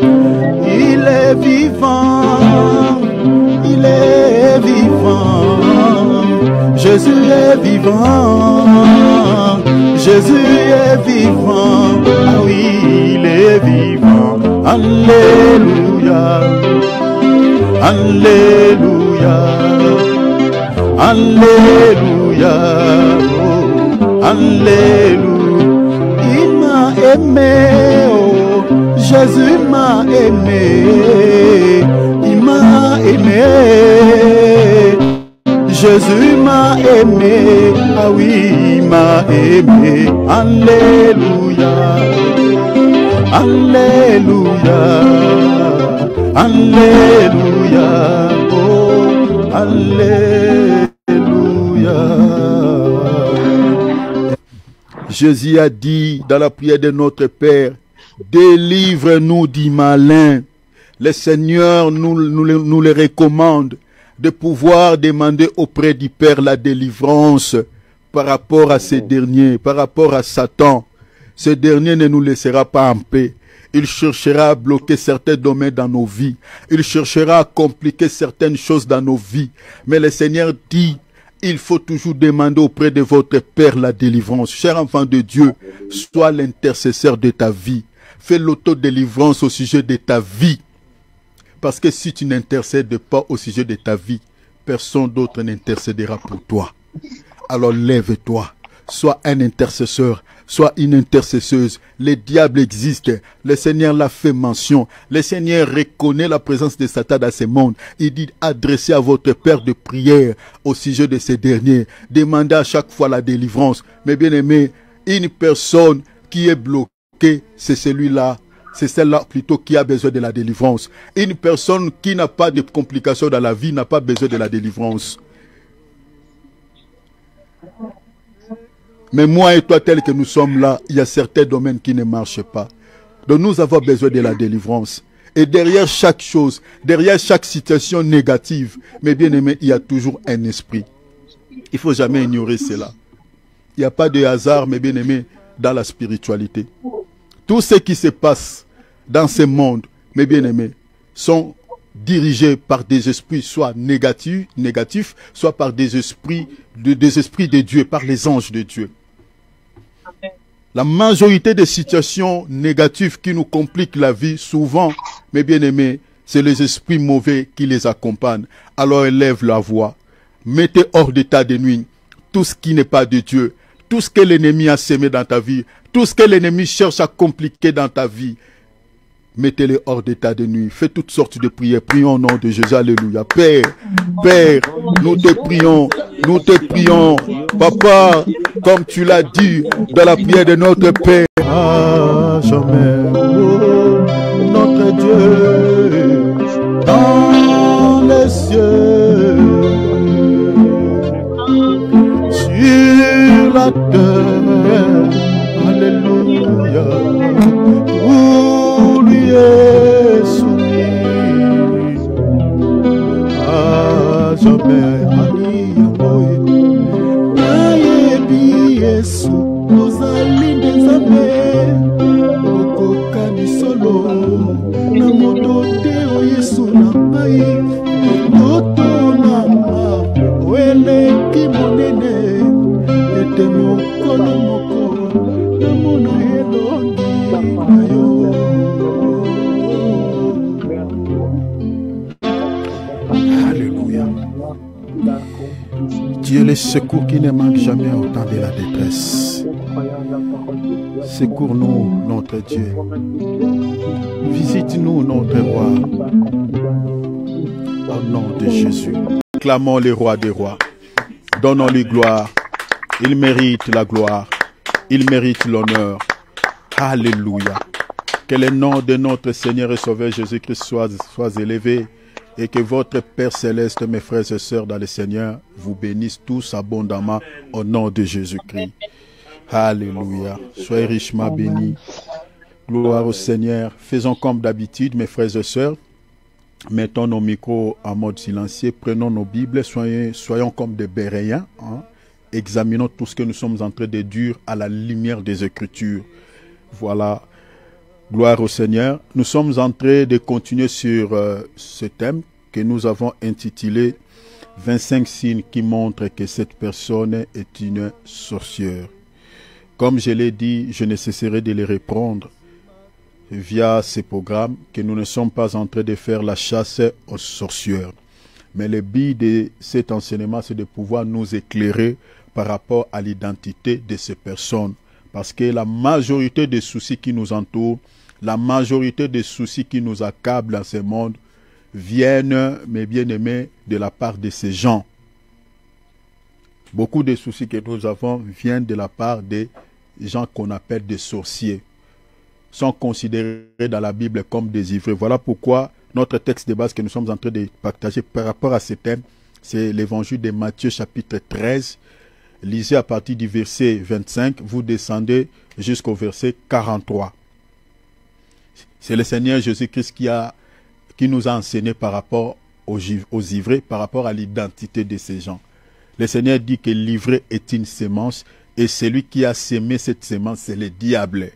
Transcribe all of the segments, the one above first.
Il est vivant, il est vivant. Jésus est vivant, Jésus est vivant. Ah oui, il est vivant. Alléluia, Alléluia, Alléluia, oh, Alléluia. Il m'a aimé, oh, Jésus m'a aimé, il m'a aimé, Jésus m'a aimé, ah oui, il m'a aimé. Alléluia, Alléluia, Alléluia, oh, Alléluia. Jésus a dit dans la prière de notre Père, délivre-nous du malin. Le Seigneur nous le recommande de pouvoir demander auprès du Père la délivrance par rapport à ces derniers, par rapport à Satan. Ce dernier ne nous laissera pas en paix. Il cherchera à bloquer certains domaines dans nos vies. Il cherchera à compliquer certaines choses dans nos vies. Mais le Seigneur dit, il faut toujours demander auprès de votre Père la délivrance. Cher enfant de Dieu, sois l'intercesseur de ta vie. Fais l'autodélivrance au sujet de ta vie. Parce que si tu n'intercèdes pas au sujet de ta vie, personne d'autre n'intercédera pour toi. Alors lève-toi, sois un intercesseur, sois une intercesseuse. Le diable existe, le Seigneur l'a fait mention. Le Seigneur reconnaît la présence de Satan dans ce monde. Il dit, adressez à votre Père de prière au sujet de ces derniers. Demandez à chaque fois la délivrance. Mais bien aimé, une personne qui est bloquée, c'est celui-là. C'est celle-là plutôt qui a besoin de la délivrance. Une personne qui n'a pas de complications dans la vie n'a pas besoin de la délivrance. Mais moi et toi, tel que nous sommes là, il y a certains domaines qui ne marchent pas. Donc nous avons besoin de la délivrance. Et derrière chaque chose, derrière chaque situation négative, mes bien-aimés, il y a toujours un esprit. Il ne faut jamais ignorer cela. Il n'y a pas de hasard, mes bien-aimés, dans la spiritualité. Tout ce qui se passe dans ce monde, mes bien-aimés, sont dirigés par des esprits soit négatifs, soit par des esprits de Dieu, par les anges de Dieu. La majorité des situations négatives qui nous compliquent la vie, souvent, mes bien-aimés, c'est les esprits mauvais qui les accompagnent. Alors élève la voix, mettez hors d'état de nuit tout ce qui n'est pas de Dieu, tout ce que l'ennemi a sémé dans ta vie, tout ce que l'ennemi cherche à compliquer dans ta vie, mettez-le hors d'état de nuit. Fais toutes sortes de prières. Prions au nom de Jésus. Alléluia. Père, Père, nous te prions. Nous te prions. Papa, comme tu l'as dit dans la prière de notre Père. À jamais, oh, notre Dieu, dans les cieux, sur la terre. Alléluia. Tout lui est soumis à jamais. Nayebi Yesu ozali nzambe okokani solo na moto te o Yesu na ngai moto nanga oeleki monene ete mokolo moko na mona elongi na yo. Alléluia. Dieu le secours qui ne manque jamais au temps de la détresse. Secours-nous, notre Dieu. Visite-nous, notre roi. Au nom de Jésus. Clamons le roi des rois. Donnons-lui gloire. Il mérite la gloire. Il mérite l'honneur. Alléluia. Que le nom de notre Seigneur et Sauveur Jésus-Christ soit élevé. Et que votre Père Céleste, mes frères et sœurs dans le Seigneur, vous bénisse tous abondamment au nom de Jésus-Christ. Alléluia. Soyez richement bénis. Gloire au Seigneur. Faisons comme d'habitude, mes frères et sœurs. Mettons nos micros en mode silencieux. Prenons nos Bibles. Soyons comme des Béréens. Examinons tout ce que nous sommes en train de dire à la lumière des Écritures. Voilà. Gloire au Seigneur. Nous sommes en train de continuer sur ce thème que nous avons intitulé 25 signes qui montrent que cette personne est une sorcière. Comme je l'ai dit, je ne cesserai de les répondre via ces programmes que nous ne sommes pas en train de faire la chasse aux sorcières. Mais le but de cet enseignement, c'est de pouvoir nous éclairer par rapport à l'identité de ces personnes. Parce que la majorité des soucis qui nous entourent, la majorité des soucis qui nous accablent dans ce monde viennent, mes bien-aimés, de la part de ces gens. Beaucoup de soucis que nous avons viennent de la part des gens qu'on appelle des sorciers. Sont considérés dans la Bible comme des ivres. Voilà pourquoi notre texte de base que nous sommes en train de partager par rapport à ce thème, c'est l'évangile de Matthieu chapitre 13. Lisez à partir du verset 25, vous descendez jusqu'au verset 43. C'est le Seigneur Jésus-Christ qui nous a enseigné par rapport aux ivrés, par rapport à l'identité de ces gens. Le Seigneur dit que l'ivré est une sémence et celui qui a sémé cette sémence, c'est le diable.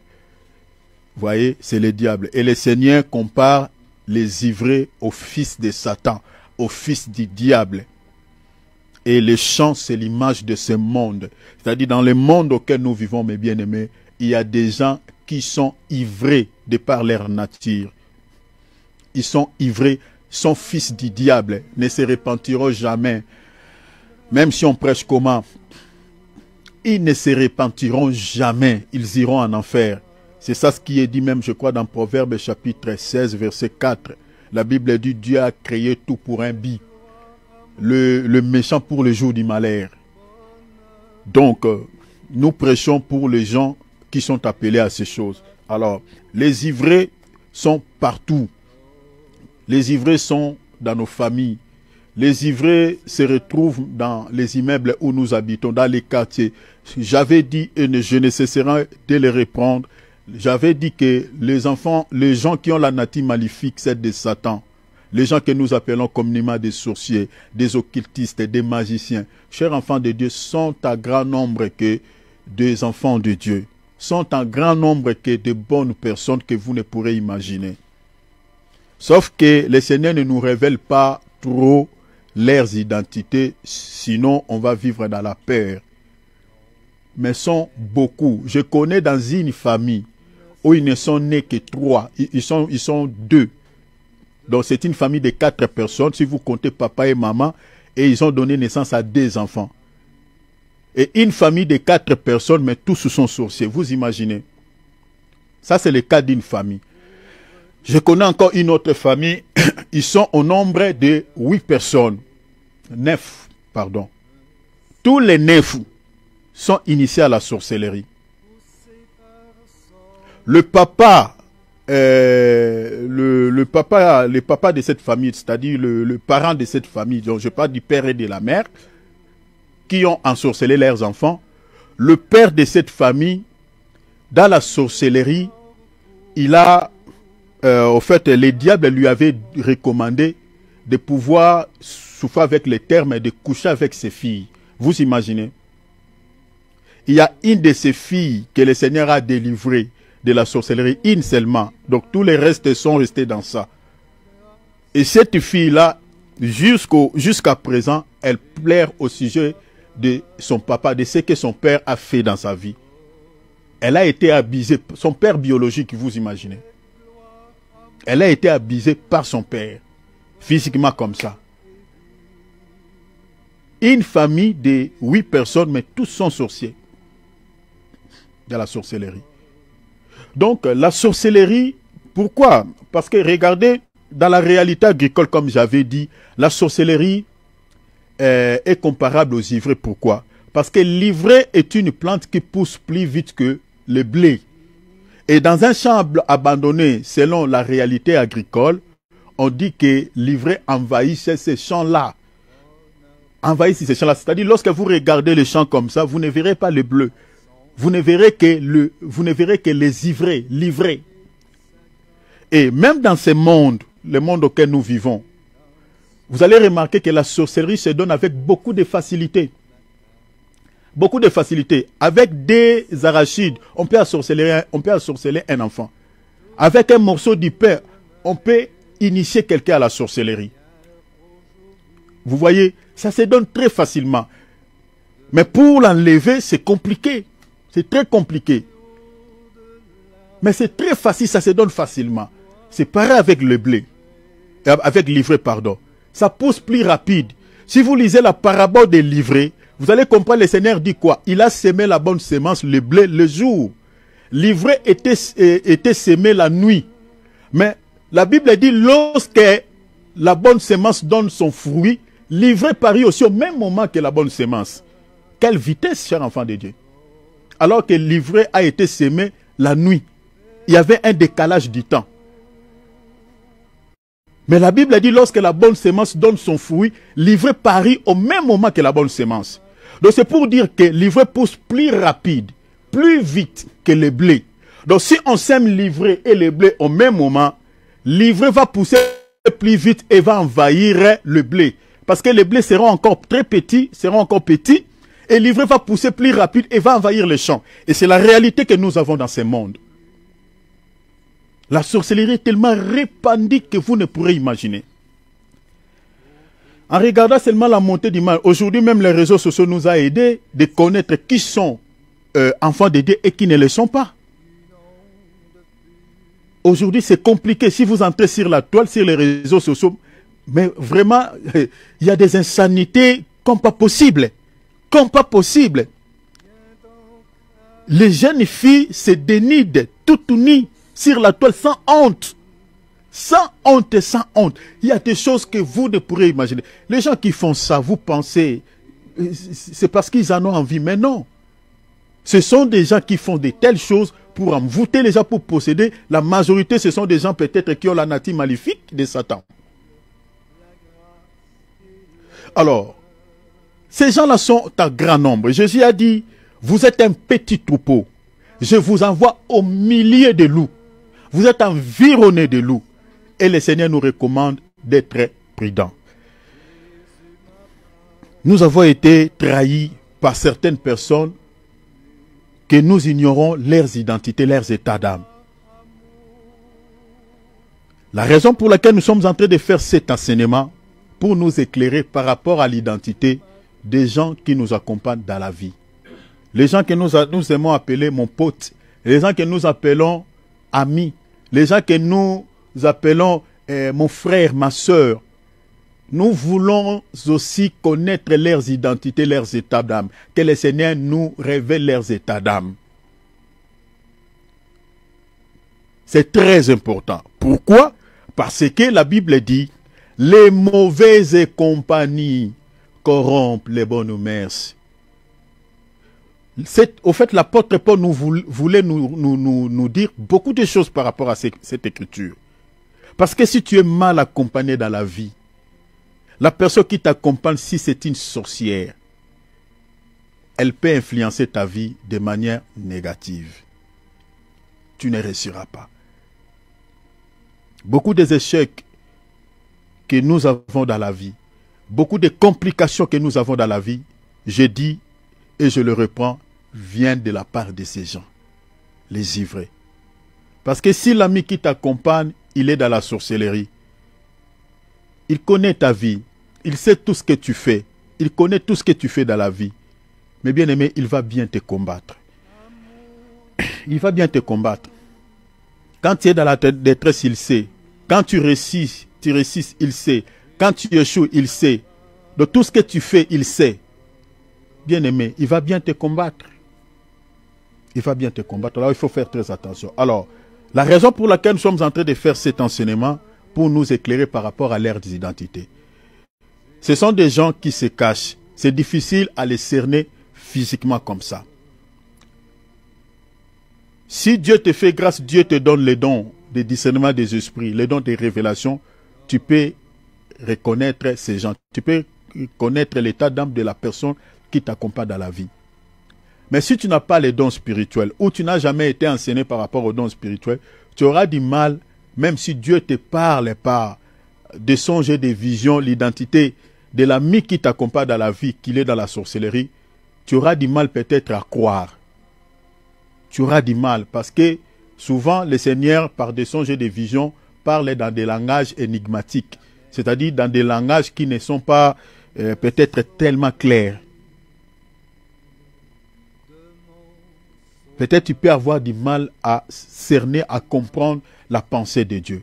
Vous voyez, c'est le diable. Et le Seigneur compare les ivrés au fils de Satan, au fils du diable. Et les champs, c'est l'image de ce monde. C'est-à-dire, dans le monde auquel nous vivons, mes bien-aimés, il y a des gens qui sont ivrés de par leur nature. Ils sont ivrés, sont fils du diable, ne se repentiront jamais. Même si on prêche comment, ils ne se repentiront jamais, ils iront en enfer. C'est ça ce qui est dit même, je crois, dans Proverbe chapitre 16, verset 4. La Bible dit, Dieu a créé tout pour un but. Le méchant pour le jour du malheur. Donc, nous prêchons pour les gens qui sont appelés à ces choses. Alors, les ivrés sont partout. Les ivrés sont dans nos familles. Les ivrés se retrouvent dans les immeubles où nous habitons, dans les quartiers. J'avais dit, et je ne cesserai de les reprendre, j'avais dit que les enfants, les gens qui ont la nature maléfique, c'est de Satan. Les gens que nous appelons communément des sorciers, des occultistes, des magiciens, chers enfants de Dieu, sont à grand nombre que des enfants de Dieu. Sont en grand nombre que de bonnes personnes que vous ne pourrez imaginer. Sauf que le Seigneur ne nous révèle pas trop leurs identités, sinon on va vivre dans la peur. Mais sont beaucoup. Je connais dans une famille où ils ne sont nés que 3, ils sont 2. Donc c'est une famille de 4 personnes, si vous comptez papa et maman, et ils ont donné naissance à 2 enfants. Et une famille de 4 personnes, mais tous sont sorciers, vous imaginez. Ça c'est le cas d'une famille. Je connais encore une autre famille, ils sont au nombre de 8 personnes. 9, pardon. Tous les 9 sont initiés à la sorcellerie. Le papa, le papa de cette famille, c'est-à-dire le parent de cette famille, donc je parle du père et de la mère, qui ont ensorcelé leurs enfants. Le père de cette famille, dans la sorcellerie, il a, au fait, les diables lui avaient recommandé de pouvoir souffrir avec les termes et de coucher avec ses filles. Vous imaginez? Il y a une de ses filles que le Seigneur a délivrée de la sorcellerie, une seulement. Donc tous les restes sont restés dans ça. Et cette fille-là, jusqu'à présent, elle pleure au sujet de son papa, de ce que son père a fait dans sa vie. Elle a été abusée, son père biologique, vous imaginez. Elle a été abusée par son père, physiquement comme ça. Une famille de 8 personnes, mais tous sont sorciers. De la sorcellerie. Donc, la sorcellerie, pourquoi? Parce que regardez, dans la réalité agricole, comme j'avais dit, la sorcellerie est comparable aux ivrés. Pourquoi? Parce que l'ivraie est une plante qui pousse plus vite que le blé. Et dans un champ abandonné, selon la réalité agricole, on dit que l'ivraie envahissait ces champs-là. Envahissait ces champs-là. C'est-à-dire, lorsque vous regardez les champs comme ça, vous ne verrez pas le bleu. Vous ne verrez que les ivrés, livrés. Et même dans ce monde, le monde auquel nous vivons, vous allez remarquer que la sorcellerie se donne avec beaucoup de facilité. Beaucoup de facilité. Avec des arachides, on peut ensorceler un enfant. Avec un morceau du pain, on peut initier quelqu'un à la sorcellerie. Vous voyez, ça se donne très facilement. Mais pour l'enlever, c'est compliqué. C'est très compliqué. Mais c'est très facile, ça se donne facilement. C'est pareil avec le blé. Avec l'ivraie, pardon. Ça pousse plus rapide. Si vous lisez la parabole des livrées, vous allez comprendre, le Seigneur dit quoi? Il a semé la bonne semence, le blé, le jour. L'ivraie était semé la nuit. Mais la Bible dit, lorsque la bonne semence donne son fruit, l'ivraie parie aussi au même moment que la bonne semence. Quelle vitesse, cher enfant de Dieu. Alors que l'ivraie a été semé la nuit. Il y avait un décalage du temps. Mais la Bible dit, lorsque la bonne semence donne son fruit, l'ivraie parie au même moment que la bonne semence. Donc c'est pour dire que l'ivraie pousse plus rapide, plus vite que le blé. Donc si on sème l'ivraie et le blé au même moment, l'ivraie va pousser plus vite et va envahir le blé. Parce que les blés seront encore très petits, et l'ivraie va pousser plus rapide et va envahir les champs. Et c'est la réalité que nous avons dans ce monde. La sorcellerie est tellement répandue que vous ne pourrez imaginer. En regardant seulement la montée du mal, aujourd'hui même les réseaux sociaux nous ont aidés de connaître qui sont enfants de Dieu et qui ne le sont pas. Aujourd'hui c'est compliqué. Si vous entrez sur la toile, sur les réseaux sociaux, mais vraiment, il y a des insanités comme pas possible. Comme pas possible. Les jeunes filles se dénident toutes nues sur la toile sans honte. Sans honte, sans honte. Il y a des choses que vous ne pourrez imaginer. Les gens qui font ça, vous pensez, c'est parce qu'ils en ont envie. Mais non. Ce sont des gens qui font de telles choses pour envoûter les gens, pour posséder. La majorité, ce sont des gens peut-être qui ont la nature maléfique de Satan. Alors, ces gens-là sont en grand nombre. Jésus a dit, vous êtes un petit troupeau. Je vous envoie au milieu des loups. Vous êtes environnés de loups. Et le Seigneur nous recommande d'être prudents. Nous avons été trahis par certaines personnes que nous ignorons leurs identités, leurs états d'âme. La raison pour laquelle nous sommes en train de faire cet enseignement, pour nous éclairer par rapport à l'identité des gens qui nous accompagnent dans la vie. Les gens que nous aimons appeler mon pote, les gens que nous appelons amis, les gens que nous appelons mon frère, ma soeur. Nous voulons aussi connaître leurs identités, leurs états d'âme. Que le Seigneur nous révèle leurs états d'âme. C'est très important. Pourquoi? Parce que la Bible dit, les mauvaises compagnies corrompent les bonnes mœurs. Au fait, l'apôtre Paul voulait nous dire beaucoup de choses par rapport à cette écriture. Parce que si tu es mal accompagné dans la vie, la personne qui t'accompagne, si c'est une sorcière, elle peut influencer ta vie de manière négative. Tu ne réussiras pas. Beaucoup des échecs que nous avons dans la vie, beaucoup de complications que nous avons dans la vie, je dis et je le reprends, viennent de la part de ces gens, les ivrais. Parce que si l'ami qui t'accompagne, il est dans la sorcellerie, il connaît ta vie, il sait tout ce que tu fais, il connaît tout ce que tu fais dans la vie. Mais bien aimé, il va bien te combattre. Il va bien te combattre. Quand tu es dans la détresse, il sait. Quand tu réussis, il sait. Quand tu échoues, il sait. De tout ce que tu fais, il sait. Bien aimé, il va bien te combattre. Il va bien te combattre. Alors, il faut faire très attention. Alors, la raison pour laquelle nous sommes en train de faire cet enseignement, pour nous éclairer par rapport à leurs identités. Ce sont des gens qui se cachent. C'est difficile à les cerner physiquement comme ça. Si Dieu te fait grâce, Dieu te donne les dons de discernement des esprits, les dons de révélation, tu peux reconnaître ces gens. Tu peux connaître l'état d'âme de la personne qui t'accompagne dans la vie. Mais si tu n'as pas les dons spirituels, ou tu n'as jamais été enseigné par rapport aux dons spirituels, tu auras du mal, même si Dieu te parle par des songes et des visions, l'identité de l'ami qui t'accompagne dans la vie, qu'il est dans la sorcellerie, tu auras du mal peut-être à croire. Tu auras du mal parce que souvent le Seigneur, par des songes et des visions, parle dans des langages énigmatiques, c'est-à-dire dans des langages qui ne sont pas peut-être tellement clairs. Peut-être tu peux avoir du mal à cerner, à comprendre la pensée de Dieu.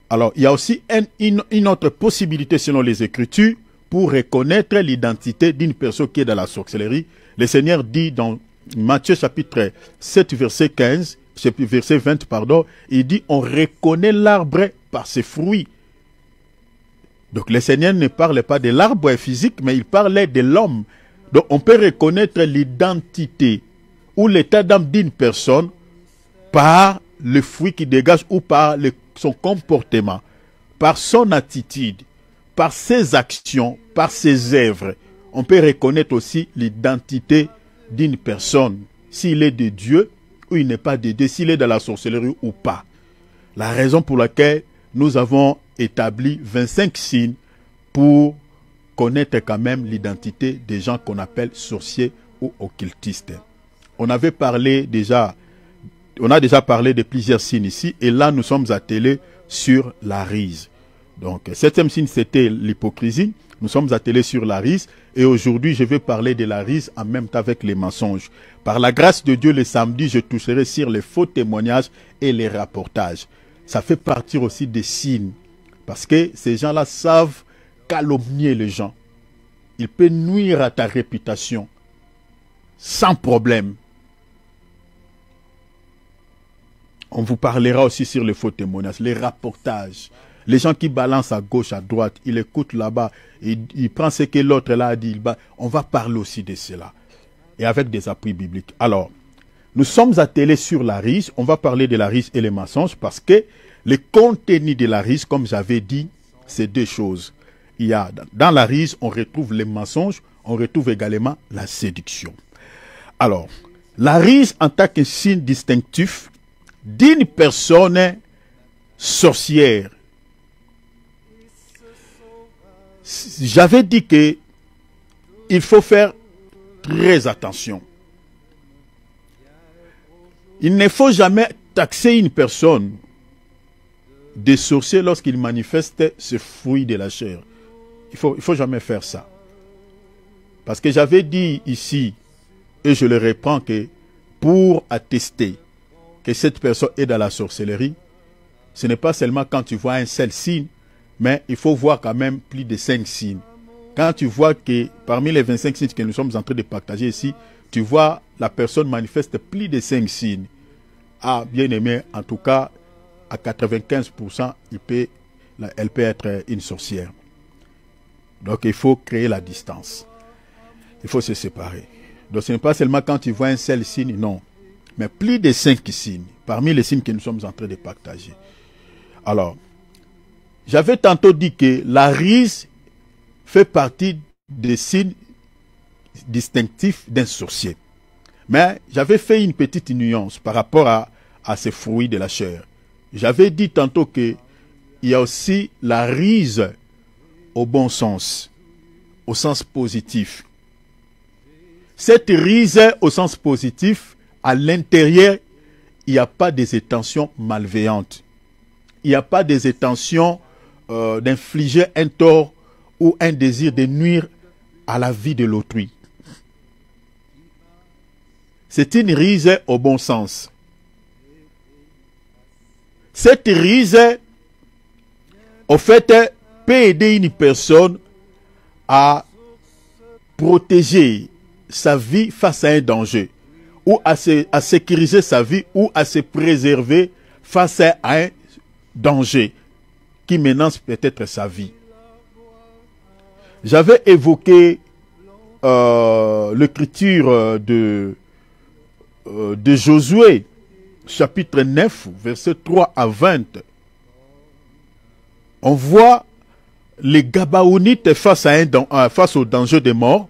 Alors, il y a aussi une autre possibilité selon les Écritures pour reconnaître l'identité d'une personne qui est dans la sorcellerie. Le Seigneur dit dans Matthieu chapitre 7, verset 15, verset 20, pardon, il dit, on reconnaît l'arbre par ses fruits. Donc, le Seigneur ne parle pas de l'arbre physique, mais il parlait de l'homme. Donc, on peut reconnaître l'identité ou l'état d'âme d'une personne par le fruit qu'il dégage ou par son comportement, par son attitude, par ses actions, par ses œuvres. On peut reconnaître aussi l'identité d'une personne, s'il est de Dieu ou il n'est pas de Dieu, s'il est dans la sorcellerie ou pas. La raison pour laquelle nous avons établi 25 signes pour connaître quand même l'identité des gens qu'on appelle sorciers ou occultistes. On a déjà parlé de plusieurs signes ici, et là nous sommes attelés sur la rise. Donc, septième signe, c'était l'hypocrisie. Nous sommes attelés sur la rise, et aujourd'hui je vais parler de la rise en même temps avec les mensonges. Par la grâce de Dieu, le samedi, je toucherai sur les faux témoignages et les rapportages. Ça fait partie aussi des signes, parce que ces gens-là savent calomnier les gens. Ils peuvent nuire à ta réputation sans problème. On vous parlera aussi sur les faux témoignages, les rapportages. Les gens qui balancent à gauche, à droite, ils écoutent là-bas, ils prennent ce que l'autre là a dit. On va parler aussi de cela. Et avec des appuis bibliques. Alors, nous sommes attelés sur la rise. On va parler de la rise et les mensonges parce que le contenu de la rise, comme j'avais dit, c'est deux choses. Il y a, dans la rise, on retrouve les mensonges, on retrouve également la séduction. Alors, la rise en tant que signe distinctif d'une personne sorcière. J'avais dit que il faut faire très attention. Il ne faut jamais taxer une personne de sorcier lorsqu'il manifeste ce fruit de la chair. Il faut jamais faire ça. Parce que j'avais dit ici, et je le reprends, que pour attester que cette personne est dans la sorcellerie, ce n'est pas seulement quand tu vois un seul signe, mais il faut voir quand même plus de 5 signes. Quand tu vois que parmi les 25 signes que nous sommes en train de partager ici, tu vois la personne manifeste plus de 5 signes. Ah, bien aimé, en tout cas, à 95%, elle peut être une sorcière. Donc il faut créer la distance. Il faut se séparer. Donc ce n'est pas seulement quand tu vois un seul signe, non. Mais plus de 5 signes, parmi les signes que nous sommes en train de partager. Alors, j'avais tantôt dit que la rise fait partie des signes distinctifs d'un sorcier. Mais j'avais fait une petite nuance par rapport à ces fruits de la chair. J'avais dit tantôt qu'il y a aussi la rise au bon sens, au sens positif. Cette rise au sens positif, à l'intérieur, il n'y a pas des intentions malveillantes. Il n'y a pas des intentions d'infliger un tort ou un désir de nuire à la vie de l'autrui. C'est une rise au bon sens. Cette rise, au fait, peut aider une personne à protéger sa vie face à un danger, ou à sécuriser sa vie, ou à se préserver face à un danger qui menace peut-être sa vie. J'avais évoqué l'écriture de Josué, chapitre 9, versets 3 à 20. On voit les Gabaonites face au danger de mort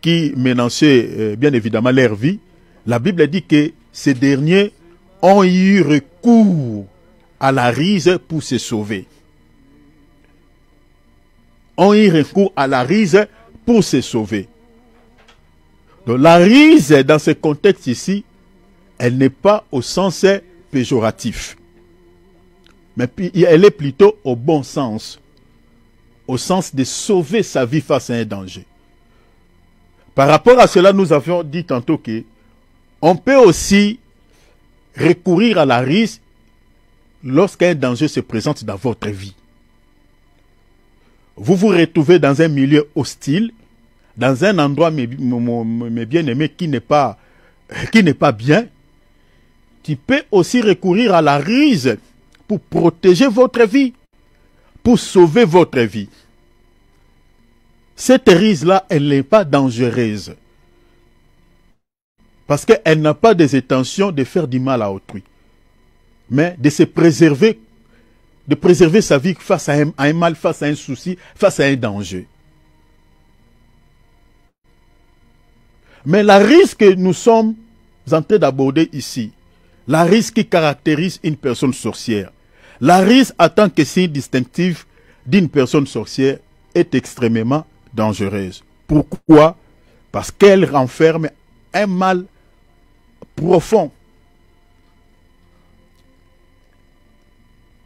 qui menaçait bien évidemment leur vie. La Bible dit que ces derniers ont eu recours à la rise pour se sauver. Ont eu recours à la rise pour se sauver. Donc la rise, dans ce contexte ici, elle n'est pas au sens péjoratif. Mais elle est plutôt au bon sens. Au sens de sauver sa vie face à un danger. Par rapport à cela, nous avions dit tantôt que on peut aussi recourir à la ruse lorsqu'un danger se présente dans votre vie. Vous vous retrouvez dans un milieu hostile, dans un endroit, mes bien-aimés, qui n'est pas bien. Tu peux aussi recourir à la ruse pour protéger votre vie, pour sauver votre vie. Cette ruse-là, elle n'est pas dangereuse. Parce qu'elle n'a pas des intentions de faire du mal à autrui. Mais de se préserver, de préserver sa vie face à un mal, face à un souci, face à un danger. Mais la ruse que nous sommes en train d'aborder ici, la ruse qui caractérise une personne sorcière, la ruse en tant que signe distinctif d'une personne sorcière est extrêmement dangereuse. Pourquoi? Parce qu'elle renferme un mal profond.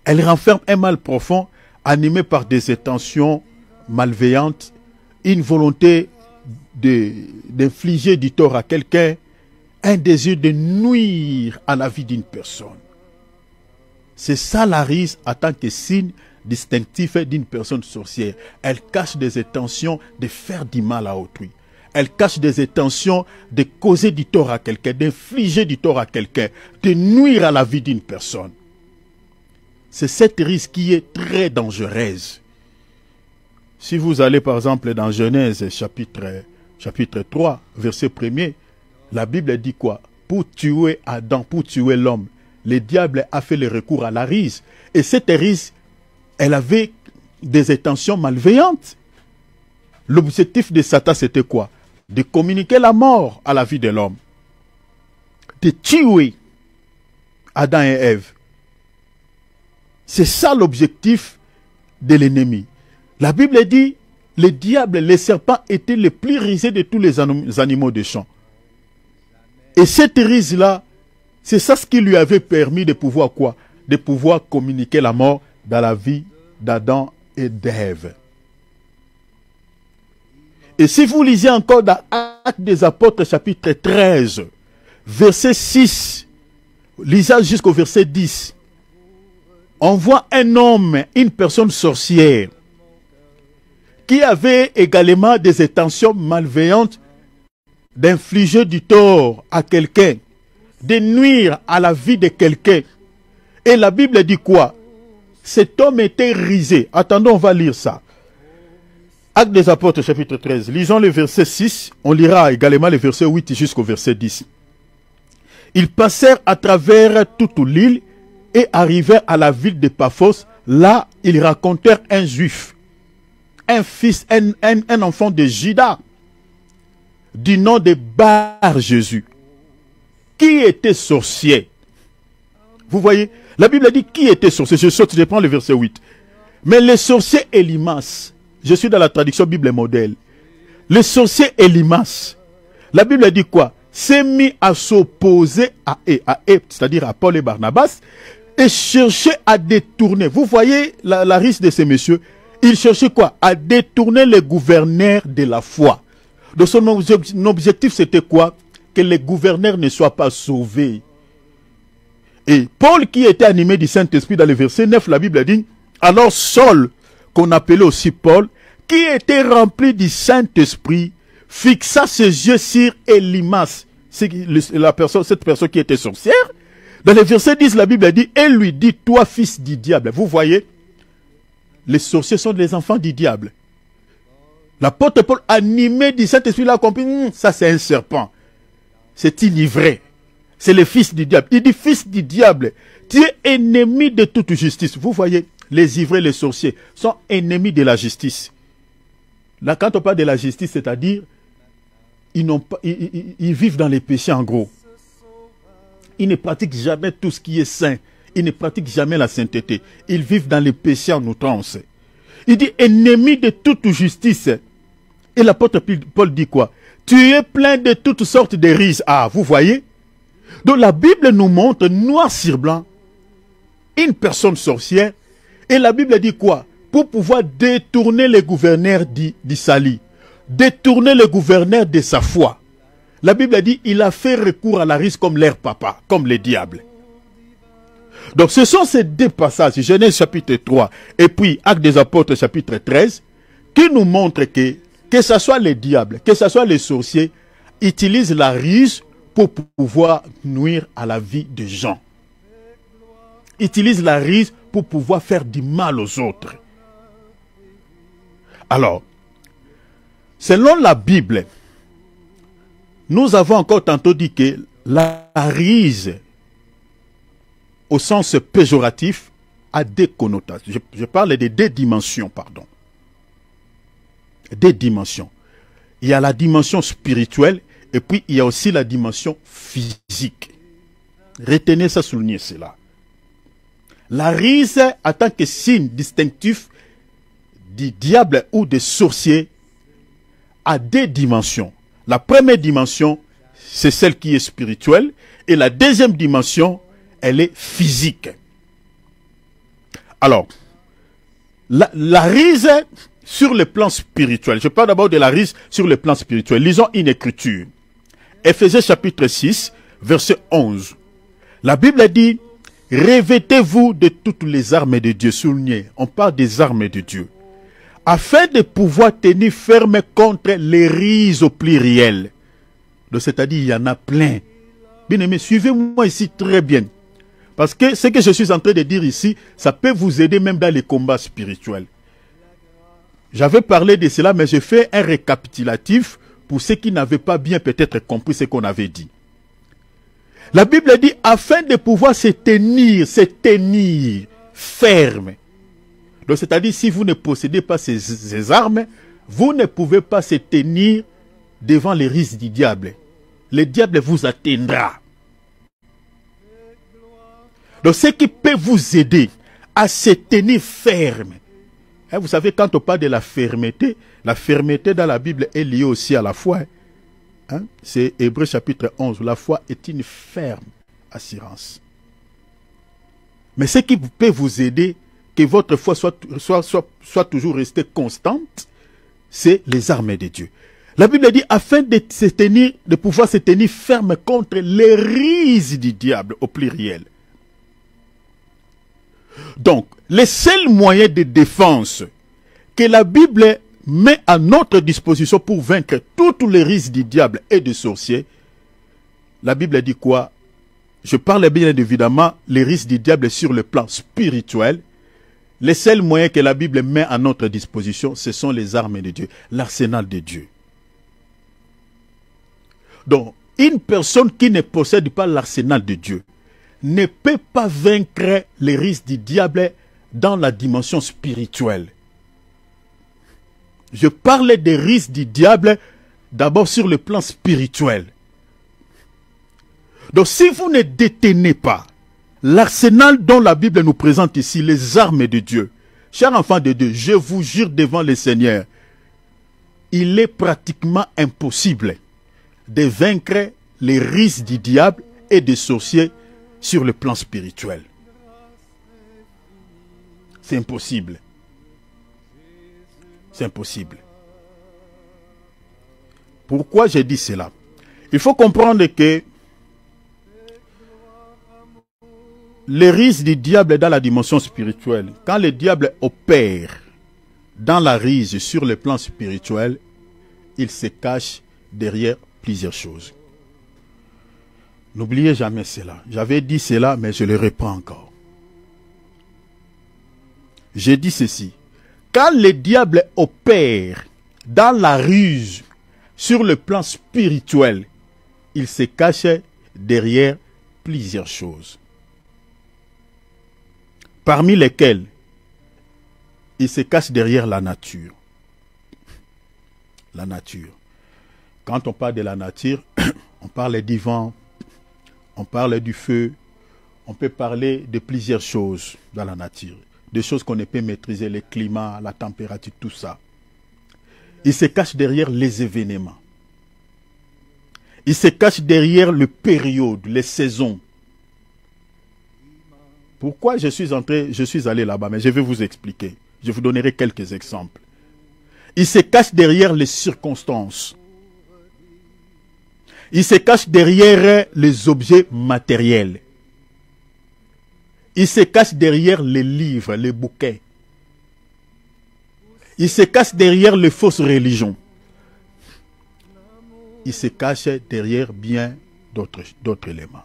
Elle renferme un mal profond animé par des intentions malveillantes, une volonté d'infliger du tort à quelqu'un, un désir de nuire à la vie d'une personne. C'est ça la ruse en tant que signe distinctif d'une personne sorcière. Elle cache des intentions de faire du mal à autrui. Elle cache des intentions de causer du tort à quelqu'un, d'infliger du tort à quelqu'un, de nuire à la vie d'une personne. C'est cette ruse qui est très dangereuse. Si vous allez par exemple dans Genèse chapitre 3, verset 1er, la Bible dit quoi? Pour tuer Adam, pour tuer l'homme, le diable a fait le recours à la ruse. Et cette ruse, elle avait des intentions malveillantes. L'objectif de Satan, c'était quoi? De communiquer la mort à la vie de l'homme. De tuer Adam et Ève. C'est ça l'objectif de l'ennemi. La Bible dit, le diable, les serpents étaient les plus rusés de tous les animaux des champs. Et cette ruse-là, c'est ça ce qui lui avait permis de pouvoir quoi? De pouvoir communiquer la mort dans la vie d'Adam et d'Ève. Et si vous lisez encore dans Actes des Apôtres, chapitre 13, verset 6, lisez jusqu'au verset 10, on voit un homme, une personne sorcière, qui avait également des intentions malveillantes d'infliger du tort à quelqu'un, de nuire à la vie de quelqu'un. Et la Bible dit quoi? Cet homme était rusé. Attendons, on va lire ça. Actes des Apôtres, chapitre 13. Lisons le verset 6. On lira également le verset 8 jusqu'au verset 10. Ils passèrent à travers toute l'île et arrivèrent à la ville de Paphos. Là, ils rencontrèrent un juif, un fils, un enfant de Juda, du nom de Bar Jésus, qui était sorcier. Vous voyez, la Bible dit qui était sorcier. Je prends le verset 8. Mais le sorcier Elimas, je suis dans la traduction Bible modèle. Le sorcier Elimas, la Bible dit quoi? S'est mis à s'opposer à eux, c'est-à-dire à Paul et Barnabas, et cherchait à détourner. Vous voyez la ruse de ces messieurs? Il cherchait quoi? À détourner les gouverneurs de la foi. Donc son objectif c'était quoi? Que les gouverneurs ne soient pas sauvés. Et Paul qui était animé du Saint-Esprit dans le verset 9, la Bible dit, alors Saul, qu'on appelait aussi Paul, qui était rempli du Saint-Esprit, fixa ses yeux sur Elimas, cette personne qui était sorcière. Dans le verset 10, la Bible dit, et lui dit, toi fils du diable. Vous voyez, les sorciers sont les enfants du diable. L'apôtre Paul, animé du Saint-Esprit, l'a compris, ça c'est un serpent. C'est inivré. C'est le fils du diable. Il dit, fils du diable, tu es ennemi de toute justice. Vous voyez, les ivrés, les sorciers sont ennemis de la justice. Là, quand on parle de la justice, c'est-à-dire, ils vivent dans les péchés en gros. Ils ne pratiquent jamais tout ce qui est saint. Ils ne pratiquent jamais la sainteté. Ils vivent dans les péchés en outrance. Il dit, ennemi de toute justice. Et l'apôtre Paul dit quoi? Tu es plein de toutes sortes de ruses. Ah, vous voyez? Donc la Bible nous montre noir sur blanc une personne sorcière. Et la Bible dit quoi? Pour pouvoir détourner les gouverneurs d'Isali, détourner le gouverneur de sa foi. La Bible dit il a fait recours à la ruse comme leur papa, comme les diables. Donc ce sont ces deux passages, Genèse chapitre 3 et puis Actes des Apôtres chapitre 13, qui nous montrent que ce soit les diables, que ce soit les sorciers, utilisent la ruse pour pouvoir nuire à la vie des gens. Utilisent la ruse pour pouvoir faire du mal aux autres. Alors, selon la Bible, nous avons encore tantôt dit que la ruse, au sens péjoratif, a des connotations. Je parle de deux dimensions, pardon. Des dimensions. Il y a la dimension spirituelle et puis il y a aussi la dimension physique. Retenez ça, soulignez cela. La ruse, en tant que signe distinctif du diable ou des sorciers, a deux dimensions. La première dimension, c'est celle qui est spirituelle, et la deuxième dimension, elle est physique. Alors, la ruse sur le plan spirituel, je parle d'abord de la ruse sur le plan spirituel. Lisons une écriture. Éphésiens chapitre 6, verset 11. La Bible dit, revêtez-vous de toutes les armes de Dieu. Soulignez, on parle des armes de Dieu. Afin de pouvoir tenir ferme contre les ruses au pluriel. Donc c'est-à-dire, il y en a plein. Bien aimé, suivez-moi ici très bien. Parce que ce que je suis en train de dire ici, ça peut vous aider même dans les combats spirituels. J'avais parlé de cela, mais je fais un récapitulatif pour ceux qui n'avaient pas bien peut-être compris ce qu'on avait dit. La Bible dit, afin de pouvoir se tenir ferme. Donc, c'est-à-dire, si vous ne possédez pas ces armes, vous ne pouvez pas se tenir devant les risques du diable. Le diable vous atteindra. Donc, ce qui peut vous aider à se tenir ferme. Hein, vous savez, quand on parle de la fermeté dans la Bible est liée aussi à la foi. Hein? C'est Hébreux chapitre 11. La foi est une ferme assurance. Mais ce qui peut vous aider, que votre foi soit toujours restée constante, c'est les armes de Dieu. La Bible dit, afin de pouvoir se tenir ferme contre les ruses du diable, au pluriel. Donc, le seul moyen de défense que la Bible met à notre disposition pour vaincre toutes les ruses du diable et des sorciers, la Bible dit quoi? Je parle bien évidemment les ruses du diable sur le plan spirituel. Les seuls moyens que la Bible met à notre disposition, ce sont les armes de Dieu, l'arsenal de Dieu. Donc, une personne qui ne possède pas l'arsenal de Dieu ne peut pas vaincre les risques du diable dans la dimension spirituelle. Je parle des risques du diable d'abord sur le plan spirituel. Donc, si vous ne détenez pas l'arsenal dont la Bible nous présente ici, les armes de Dieu, chers enfants de Dieu, je vous jure devant le Seigneur, il est pratiquement impossible de vaincre les risques du diable et des sorciers sur le plan spirituel. C'est impossible. C'est impossible. Pourquoi j'ai dit cela? Il faut comprendre que les risques du diable dans la dimension spirituelle, quand le diable opère dans la ruse sur le plan spirituel, il se cache derrière plusieurs choses. N'oubliez jamais cela. J'avais dit cela, mais je le reprends encore. J'ai dit ceci. Quand le diable opère dans la ruse sur le plan spirituel, il se cache derrière plusieurs choses. Parmi lesquelles il se cache derrière la nature. La nature. Quand on parle de la nature, on parle du vent, on parle du feu, on peut parler de plusieurs choses dans la nature. Des choses qu'on ne peut maîtriser, le climat, la température, tout ça. Il se cache derrière les événements. Il se cache derrière les périodes, les saisons. Pourquoi je suis allé là-bas? Mais je vais vous expliquer. Je vous donnerai quelques exemples. Il se cache derrière les circonstances. Il se cache derrière les objets matériels. Il se cache derrière les livres, les bouquets. Il se cache derrière les fausses religions. Il se cache derrière bien d'autres éléments.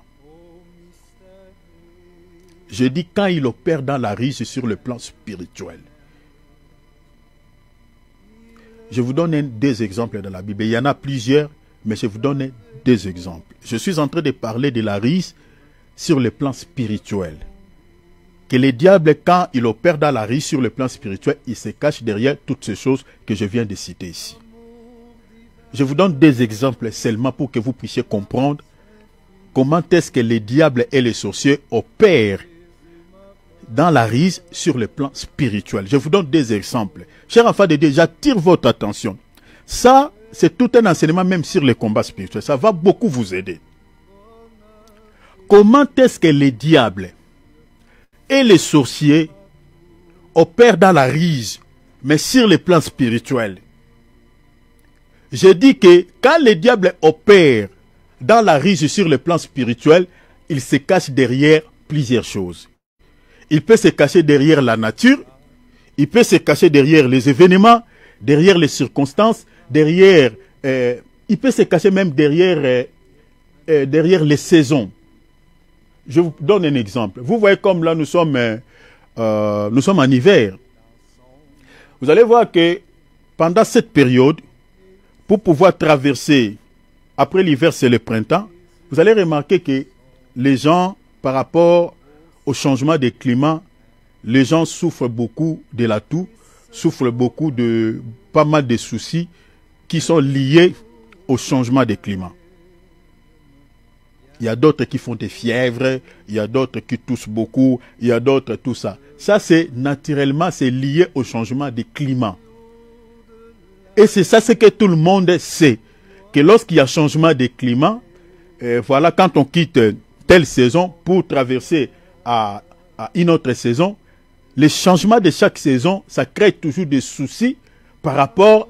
Je dis quand il opère dans la ruse sur le plan spirituel. Je vous donne deux exemples dans la Bible. Il y en a plusieurs, mais je vous donne deux exemples. Je suis en train de parler de la ruse sur le plan spirituel. Que le diable, quand il opère dans la ruse sur le plan spirituel, il se cache derrière toutes ces choses que je viens de citer ici. Je vous donne deux exemples seulement pour que vous puissiez comprendre comment est-ce que les diables et les sorciers opèrent dans la ruse sur le plan spirituel. Je vous donne deux exemples. Chers enfants de Dieu, j'attire votre attention. Ça, c'est tout un enseignement même sur les combats spirituels. Ça va beaucoup vous aider. Comment est-ce que les diables et les sorciers opèrent dans la ruse, mais sur le plan spirituel? Je dis que quand les diables opèrent dans la ruse sur le plan spirituel, ils se cachent derrière plusieurs choses. Il peut se cacher derrière la nature, il peut se cacher derrière les événements, derrière les circonstances, derrière, il peut se cacher même derrière les saisons. Je vous donne un exemple. Vous voyez comme là nous sommes en hiver. Vous allez voir que pendant cette période, pour pouvoir traverser, après l'hiver c'est le printemps, vous allez remarquer que les gens, par rapport au changement des climats, les gens souffrent beaucoup de la toux, souffrent beaucoup de pas mal de soucis qui sont liés au changement des climats. Il y a d'autres qui font des fièvres, il y a d'autres qui toussent beaucoup, il y a d'autres tout ça. Ça c'est naturellement, c'est lié au changement des climats. Et c'est ça ce que tout le monde sait, que lorsqu'il y a changement des climats, voilà, quand on quitte telle saison pour traverser à une autre saison, les changements de chaque saison, ça crée toujours des soucis par rapport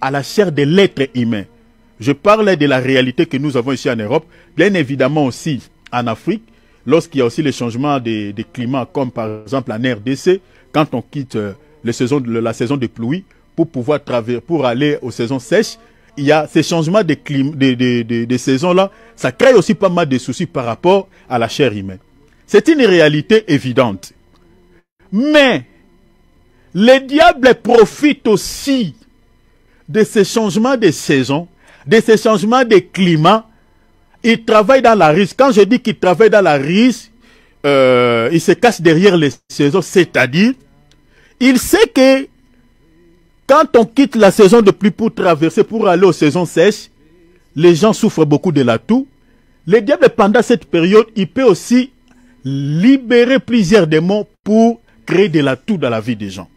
à la chair de l'être humain. Je parle de la réalité que nous avons ici en Europe, bien évidemment aussi en Afrique, lorsqu'il y a aussi les changements des climats, comme par exemple en RDC, quand on quitte la saison de pluie, pour pouvoir traverser, pour aller aux saisons sèches, il y a ces changements de saisons-là, ça crée aussi pas mal de soucis par rapport à la chair humaine. C'est une réalité évidente. Mais les diables profitent aussi de ces changements de saison, de ces changements de climat. Ils travaillent dans la ruse. Quand je dis qu'ils travaillent dans la ruse, ils se cachent derrière les saisons, c'est-à-dire, il sait que quand on quitte la saison de pluie pour traverser, pour aller aux saisons sèches, les gens souffrent beaucoup de la toux. Les diables, pendant cette période, il peut aussi libérer plusieurs démons pour créer de la toux dans la vie des gens.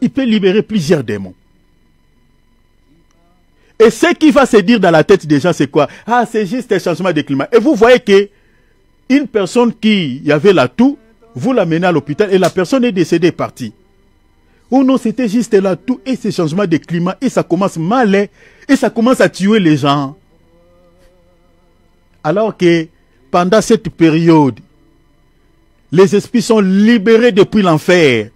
Il peut libérer plusieurs démons. Et ce qui va se dire dans la tête des gens, c'est quoi? Ah, c'est juste un changement de climat. Et vous voyez que une personne qui avait la toux, vous l'amenez à l'hôpital et la personne est décédée, partie. Ou non, c'était juste la toux et ce changement de climat et ça commence mal et ça commence à tuer les gens. Alors que pendant cette période, les esprits sont libérés depuis l'enfer.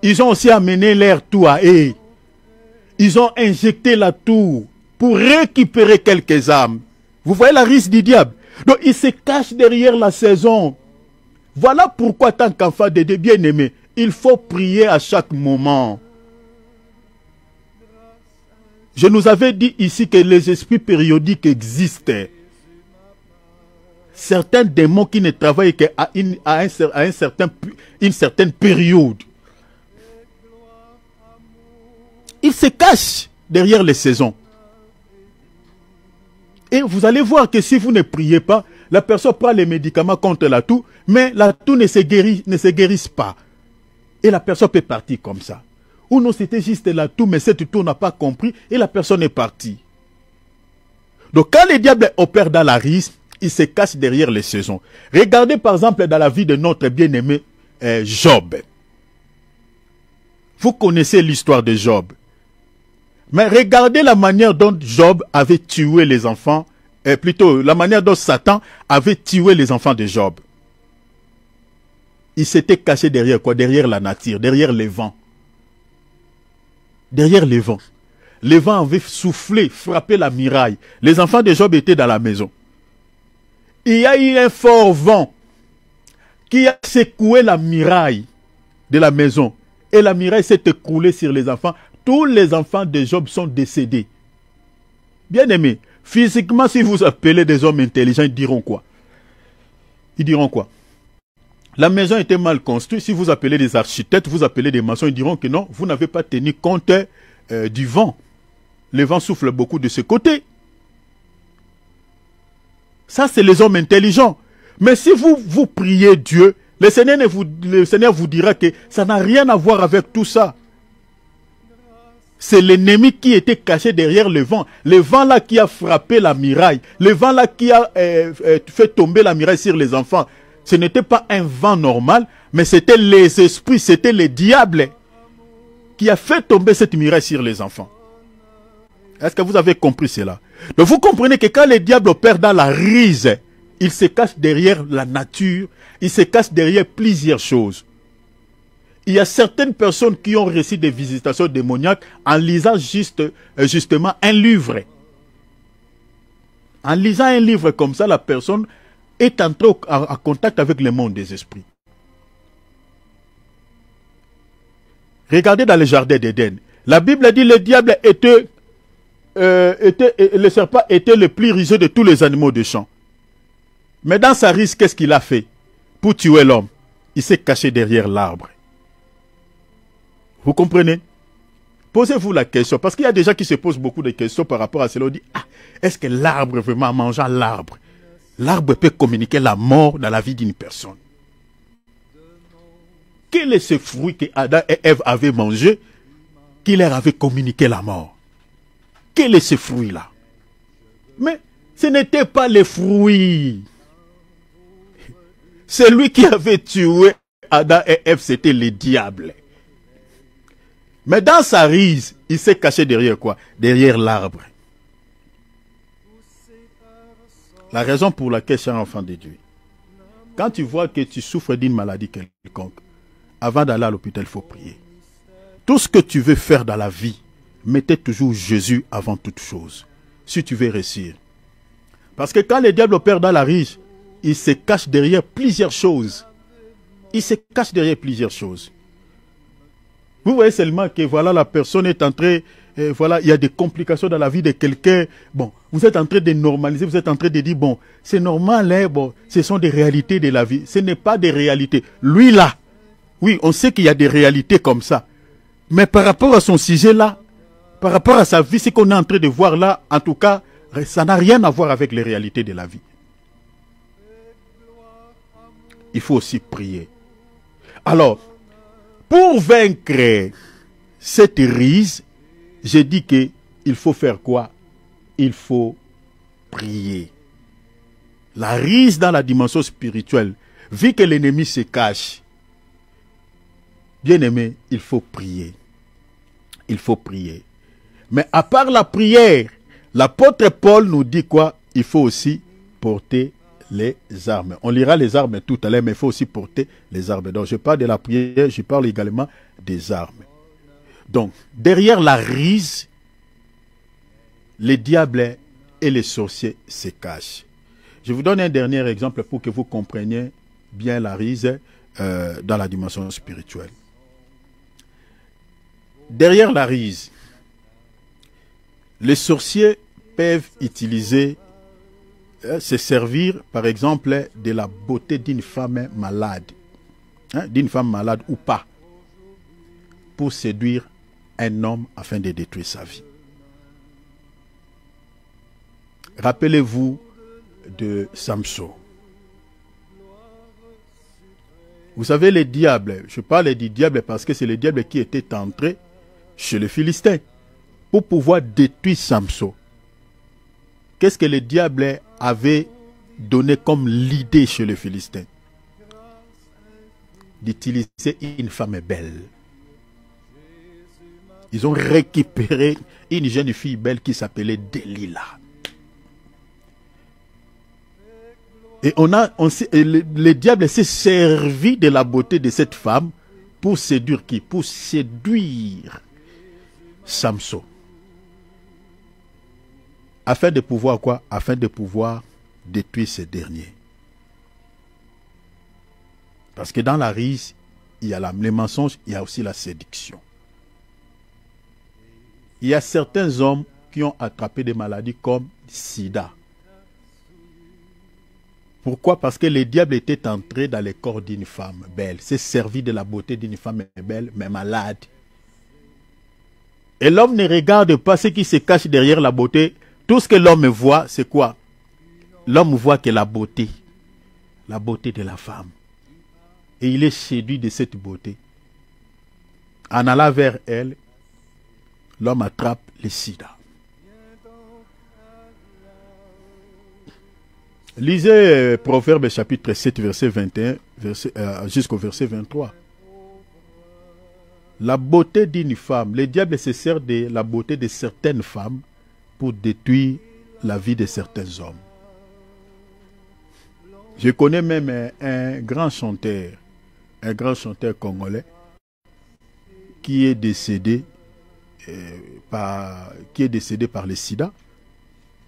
Ils ont aussi amené l'air toux à eux. Ils ont injecté la toux pour récupérer quelques âmes. Vous voyez la ruse du diable. Donc il se cache derrière la saison. Voilà pourquoi, tant qu'enfant de Dieu bien-aimé, il faut prier à chaque moment. Je nous avais dit ici que les esprits périodiques existent. Certains démons qui ne travaillent qu'à une certaine période. Ils se cachent derrière les saisons. Et vous allez voir que si vous ne priez pas, la personne prend les médicaments contre la toux, mais la toux ne se guérit pas. Et la personne peut partir comme ça. Ou non, c'était juste là tout, mais cette tour n'a pas compris et la personne est partie. Donc quand le diable opère dans la ruse, il se cache derrière les saisons. Regardez par exemple dans la vie de notre bien-aimé Job. Vous connaissez l'histoire de Job. Mais regardez la manière dont Job avait tué les enfants, plutôt la manière dont Satan avait tué les enfants de Job. Il s'était caché derrière quoi? Derrière la nature, derrière les vents. Derrière les vents. Les vents avaient soufflé, frappé la muraille. Les enfants de Job étaient dans la maison. Il y a eu un fort vent qui a secoué la muraille de la maison. Et la muraille s'est écroulée sur les enfants. Tous les enfants de Job sont décédés. Bien aimés, physiquement, si vous appelez des hommes intelligents, ils diront quoi? Ils diront quoi? La maison était mal construite. Si vous appelez des architectes, vous appelez des maçons, ils diront que non, vous n'avez pas tenu compte du vent. Le vent souffle beaucoup de ce côté. Ça, c'est les hommes intelligents. Mais si vous priez Dieu, le Seigneur vous dira que ça n'a rien à voir avec tout ça. C'est l'ennemi qui était caché derrière le vent. Le vent là qui a frappé la muraille. Le vent là qui a fait tomber la muraille sur les enfants. Ce n'était pas un vent normal, mais c'était les esprits, c'était le diable qui a fait tomber cette muraille sur les enfants. Est-ce que vous avez compris cela? Donc vous comprenez que quand le diable opère dans la ruse, il se cache derrière la nature, il se cache derrière plusieurs choses. Il y a certaines personnes qui ont reçu des visitations démoniaques en lisant justement un livre. En lisant un livre comme ça, la personne est entrée en contact avec le monde des esprits. Regardez dans le jardin d'Éden. La Bible dit que le diable le serpent était le plus rusé de tous les animaux de champ. Mais dans sa ruse, qu'est-ce qu'il a fait? Pour tuer l'homme, il s'est caché derrière l'arbre. Vous comprenez? Posez-vous la question, parce qu'il y a des gens qui se posent beaucoup de questions par rapport à cela. On dit, est-ce que l'arbre, vraiment, en mangeant l'arbre, l'arbre peut communiquer la mort dans la vie d'une personne? Quel est ce fruit que Adam et Ève avaient mangé qui leur avait communiqué la mort? Quel est ce fruit-là? Mais ce n'était pas le fruit. Celui qui avait tué Adam et Ève, c'était le diable. Mais dans sa ruse, il s'est caché derrière quoi? Derrière l'arbre. La raison pour laquelle, cher enfant de Dieu, quand tu vois que tu souffres d'une maladie quelconque, avant d'aller à l'hôpital, il faut prier. Tout ce que tu veux faire dans la vie, mettez toujours Jésus avant toute chose, si tu veux réussir. Parce que quand le diable opère dans la ruse, il se cache derrière plusieurs choses. Il se cache derrière plusieurs choses. Vous voyez seulement que voilà, la personne est en train, voilà, il y a des complications dans la vie de quelqu'un. Bon, vous êtes en train de normaliser, vous êtes en train de dire, bon, c'est normal, hein, bon, ce sont des réalités de la vie. Ce n'est pas des réalités. Lui là, oui, on sait qu'il y a des réalités comme ça. Mais par rapport à son sujet là, par rapport à sa vie, ce qu'on est en train de voir là, en tout cas, ça n'a rien à voir avec les réalités de la vie. Il faut aussi prier. Alors, pour vaincre cette ruse, j'ai dit qu'il faut faire quoi? Il faut prier. La ruse dans la dimension spirituelle, vu que l'ennemi se cache, bien aimé, il faut prier. Il faut prier. Mais à part la prière, l'apôtre Paul nous dit quoi? Il faut aussi porter les armes. On lira les armes tout à l'heure, mais il faut aussi porter les armes. Donc je parle de la prière, je parle également des armes. Donc, derrière la ruse, les diables et les sorciers se cachent. Je vous donne un dernier exemple pour que vous compreniez bien la ruse dans la dimension spirituelle. Derrière la ruse, les sorciers peuvent utiliser, se servir, par exemple, de la beauté d'une femme malade, d'une femme malade ou pas, pour séduire un homme afin de détruire sa vie. Rappelez-vous de Samson. Vous savez, les diables, je parle du diable parce que c'est le diable qui était entré chez les Philistins pour pouvoir détruire Samson. Qu'est-ce que le diable avait donné comme l'idée chez les Philistins? D'utiliser une femme belle. Ils ont récupéré une jeune fille belle qui s'appelait Delilah. Et le diable s'est servi de la beauté de cette femme pour séduire qui? Pour séduire Samson. Afin de pouvoir quoi? Afin de pouvoir détruire ces derniers. Parce que dans la ruse, il y a les mensonges, il y a aussi la séduction. Il y a certains hommes qui ont attrapé des maladies comme sida. Pourquoi? Parce que le diable était entré dans le corps d'une femme belle, s'est servi de la beauté d'une femme belle, mais malade. Et l'homme ne regarde pas ce qui se cache derrière la beauté. Tout ce que l'homme voit, c'est quoi? L'homme voit que la beauté de la femme. Et il est séduit de cette beauté. En allant vers elle, l'homme attrape le sida. Lisez Proverbe chapitre 7, verset 21 jusqu'au verset 23. La beauté d'une femme, le diable se sert de la beauté de certaines femmes pour détruire la vie de certains hommes. Je connais même un grand chanteur congolais qui est décédé par le sida.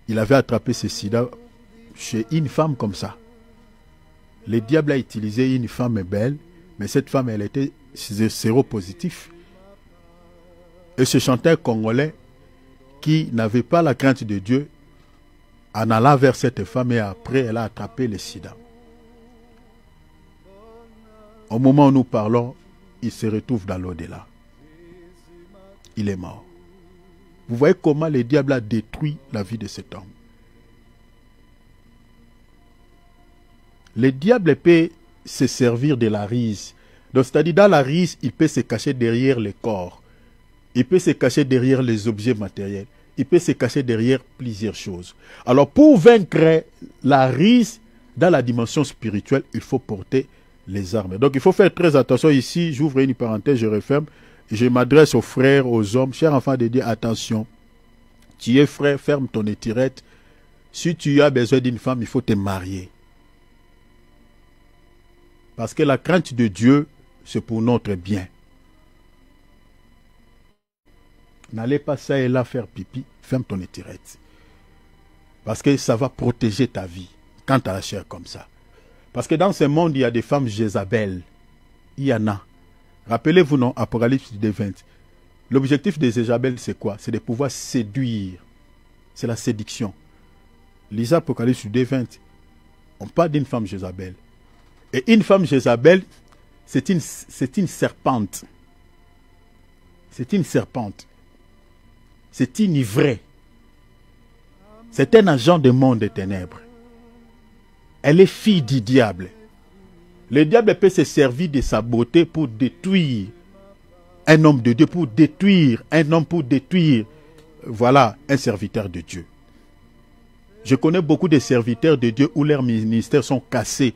Il avait attrapé ce sida chez une femme comme ça. Le diable a utilisé une femme belle, mais cette femme, elle était séropositive. Et ce chanteur congolais qui n'avait pas la crainte de Dieu, en allant vers cette femme, et après, elle a attrapé le sida. Au moment où nous parlons, il se retrouve dans l'au-delà. Il est mort. Vous voyez comment le diable a détruit la vie de cet homme. Le diable peut se servir de la ruse. Donc, c'est-à-dire, dans la ruse, il peut se cacher derrière le corps. Il peut se cacher derrière les objets matériels. Il peut se cacher derrière plusieurs choses. Alors, pour vaincre la ruse dans la dimension spirituelle, il faut porter les armes. Donc, il faut faire très attention ici. J'ouvre une parenthèse, je referme. Je m'adresse aux frères, aux hommes. Chers enfants de Dieu, attention. Tu es frère, ferme ton étirette. Si tu as besoin d'une femme, il faut te marier. Parce que la crainte de Dieu, c'est pour notre bien. N'allez pas ça et là faire pipi, ferme ton étirette. Parce que ça va protéger ta vie quand tu as la chair comme ça. Parce que dans ce monde, il y a des femmes Jézabel. Il y en a. Rappelez-vous, non, Apocalypse 20. L'objectif de Jézabel, c'est quoi? C'est de pouvoir séduire. C'est la séduction. Lisez Apocalypse 20. On parle d'une femme Jézabel. Et une femme Jézabel, c'est une serpente. C'est une serpente. C'est une ivrée. C'est un agent du monde des ténèbres. Elle est fille du diable. Le diable peut se servir de sa beauté pour détruire un homme de Dieu, pour détruire un homme, pour détruire, voilà, un serviteur de Dieu. Je connais beaucoup de serviteurs de Dieu où leurs ministères sont cassés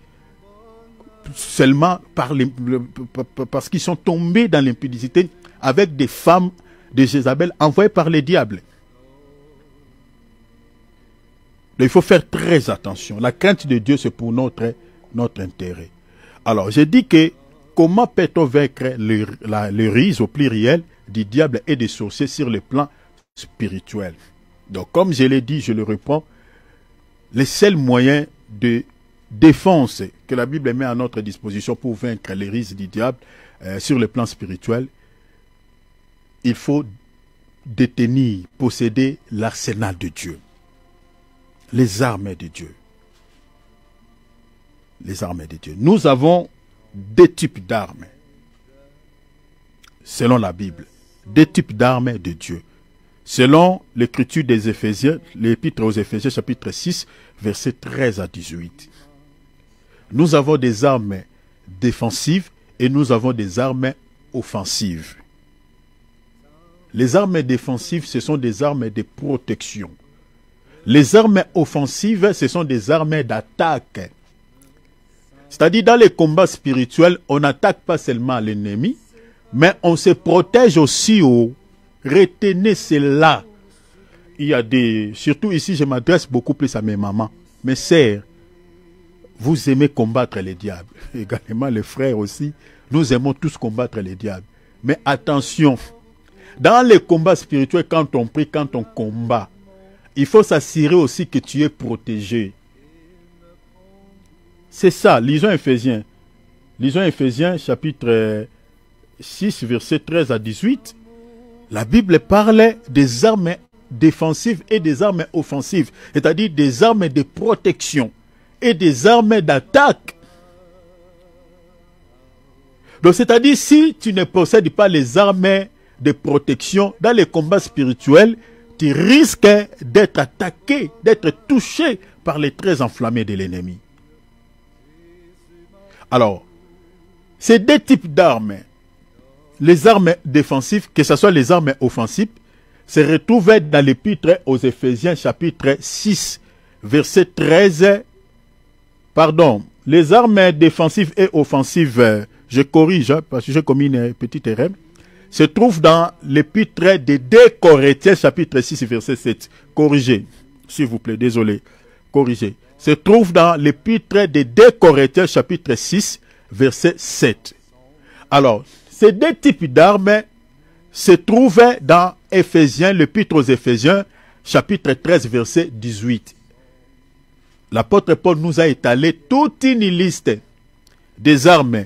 seulement parce qu'ils sont tombés dans l'impudicité avec des femmes de Jézabel envoyées par le diable. Donc, il faut faire très attention. La crainte de Dieu, c'est pour notre intérêt. Alors, j'ai dit que comment peut-on vaincre le ruse au pluriel du diable et des sorciers sur le plan spirituel? Donc, comme je l'ai dit, je le reprends, les seuls moyens de défense que la Bible met à notre disposition pour vaincre les ruses du diable sur le plan spirituel, il faut détenir, posséder l'arsenal de Dieu. Les armes de Dieu. Les armes de Dieu. Nous avons deux types d'armes. Selon la Bible. Deux types d'armes de Dieu. Selon l'écriture des Éphésiens, l'épître aux Éphésiens chapitre 6, versets 13 à 18. Nous avons des armes défensives et nous avons des armes offensives. Les armes défensives, ce sont des armes de protection. Les armes offensives, ce sont des armes d'attaque. C'est-à-dire, dans les combats spirituels, on n'attaque pas seulement l'ennemi, mais on se protège aussi. Retenez cela. Il y a des... Surtout ici, je m'adresse beaucoup plus à mes mamans. Mes sœurs, vous aimez combattre les diables. Également les frères aussi. Nous aimons tous combattre les diables. Mais attention, dans les combats spirituels, quand on prie, quand on combat, il faut s'assurer aussi que tu es protégé. C'est ça, lisons Éphésiens. Lisons Éphésiens chapitre 6, versets 13 à 18. La Bible parlait des armes défensives et des armes offensives, c'est-à-dire des armes de protection et des armes d'attaque. Donc, c'est-à-dire, si tu ne possèdes pas les armes de protection dans les combats spirituels, tu risques d'être attaqué, d'être touché par les traits enflammés de l'ennemi. Alors, ces deux types d'armes, les armes défensives, que ce soit les armes offensives, se retrouvent dans l'épître aux Éphésiens chapitre 6, verset 13. Pardon, les armes défensives et offensives, je corrige parce que j'ai commis une petite erreur, se trouvent dans l'épître des 2 Corinthiens chapitre 6, verset 7. Corrigez, s'il vous plaît, désolé. Corrigez. Se trouve dans l'épître des 2 Corinthiens chapitre 6, verset 7. Alors, ces deux types d'armes se trouvaient dans Éphésiens, l'épître aux Éphésiens, chapitre 13, verset 18. L'apôtre Paul nous a étalé toute une liste des armes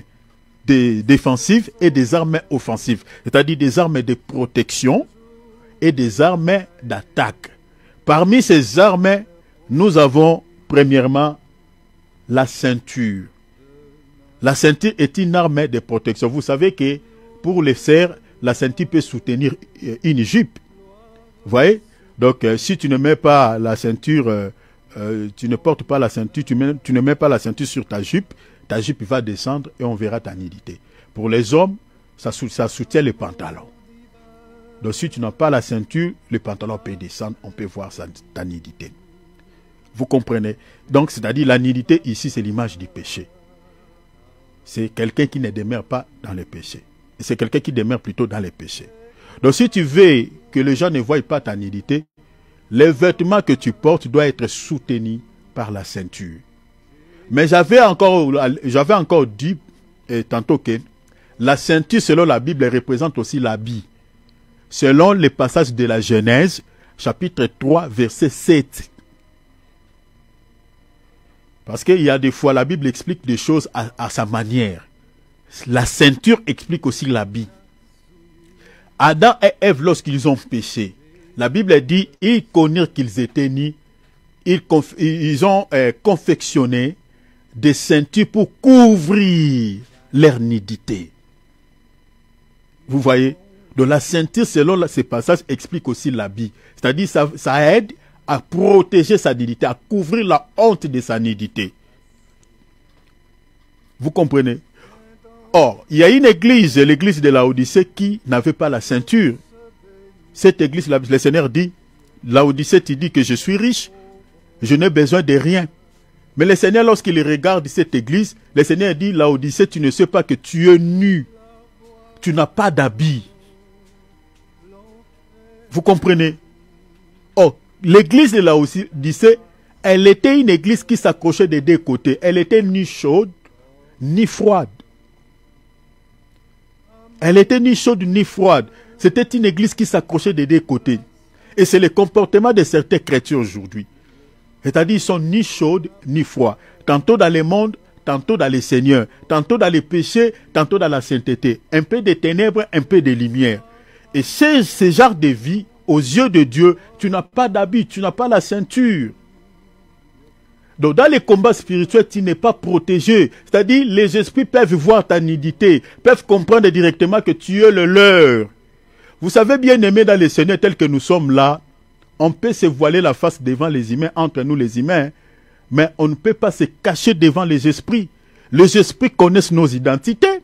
défensives et des armes offensives, c'est-à-dire des armes de protection et des armes d'attaque. Parmi ces armes, nous avons premièrement la ceinture. La ceinture est une arme de protection. Vous savez que pour les serres, la ceinture peut soutenir une jupe. Vous voyez? Donc, si tu ne mets pas la ceinture, tu ne portes pas la ceinture, tu ne mets pas la ceinture sur ta jupe va descendre et on verra ta nudité. Pour les hommes, ça soutient le pantalon. Donc, si tu n'as pas la ceinture, le pantalon peut descendre, on peut voir ta nudité. Vous comprenez? Donc, c'est-à-dire la nudité ici, c'est l'image du péché. C'est quelqu'un qui ne demeure pas dans le péché. C'est quelqu'un qui demeure plutôt dans les péchés. Donc si tu veux que les gens ne voient pas ta nudité, les vêtements que tu portes doivent être soutenus par la ceinture. Mais j'avais encore dit tantôt que la ceinture, selon la Bible, représente aussi l'habit. Selon les passages de la Genèse, chapitre 3, verset 7. Parce qu'il y a des fois, la Bible explique des choses à sa manière. La ceinture explique aussi l'habit. Adam et Ève, lorsqu'ils ont péché, la Bible dit, ils connurent qu'ils étaient nus, ils ont confectionné des ceintures pour couvrir leur nudité. Vous voyez? Donc la ceinture, selon ces passages, explique aussi l'habit. C'est-à-dire, ça aide à protéger sa nudité, à couvrir la honte de sa nudité. Vous comprenez? Or, il y a une église, l'église de Laodicée, qui n'avait pas la ceinture. Cette église, le Seigneur dit, Laodicée, tu dis que je suis riche, je n'ai besoin de rien. Mais le Seigneur, lorsqu'il regarde cette église, le Seigneur dit, Laodicée, tu ne sais pas que tu es nu. Tu n'as pas d'habit. Vous comprenez? Or, l'église de Laodicée, elle était une église qui s'accrochait des deux côtés. Elle était ni chaude, ni froide. Elle était ni chaude ni froide. C'était une église qui s'accrochait des deux côtés. Et c'est le comportement de certains chrétiens aujourd'hui. C'est-à-dire, ils sont ni chauds ni froids. Tantôt dans le monde, tantôt dans le Seigneur. Tantôt dans les péchés, tantôt dans la sainteté. Un peu de ténèbres, un peu de lumière. Et ce genre de vie, aux yeux de Dieu, tu n'as pas d'habit, tu n'as pas la ceinture. Donc dans les combats spirituels, tu n'es pas protégé. C'est-à-dire, les esprits peuvent voir ta nudité, peuvent comprendre directement que tu es le leur. Vous savez, bien aimé dans le Seigneur tel que nous sommes là, on peut se voiler la face devant les humains, entre nous les humains, mais on ne peut pas se cacher devant les esprits. Les esprits connaissent nos identités.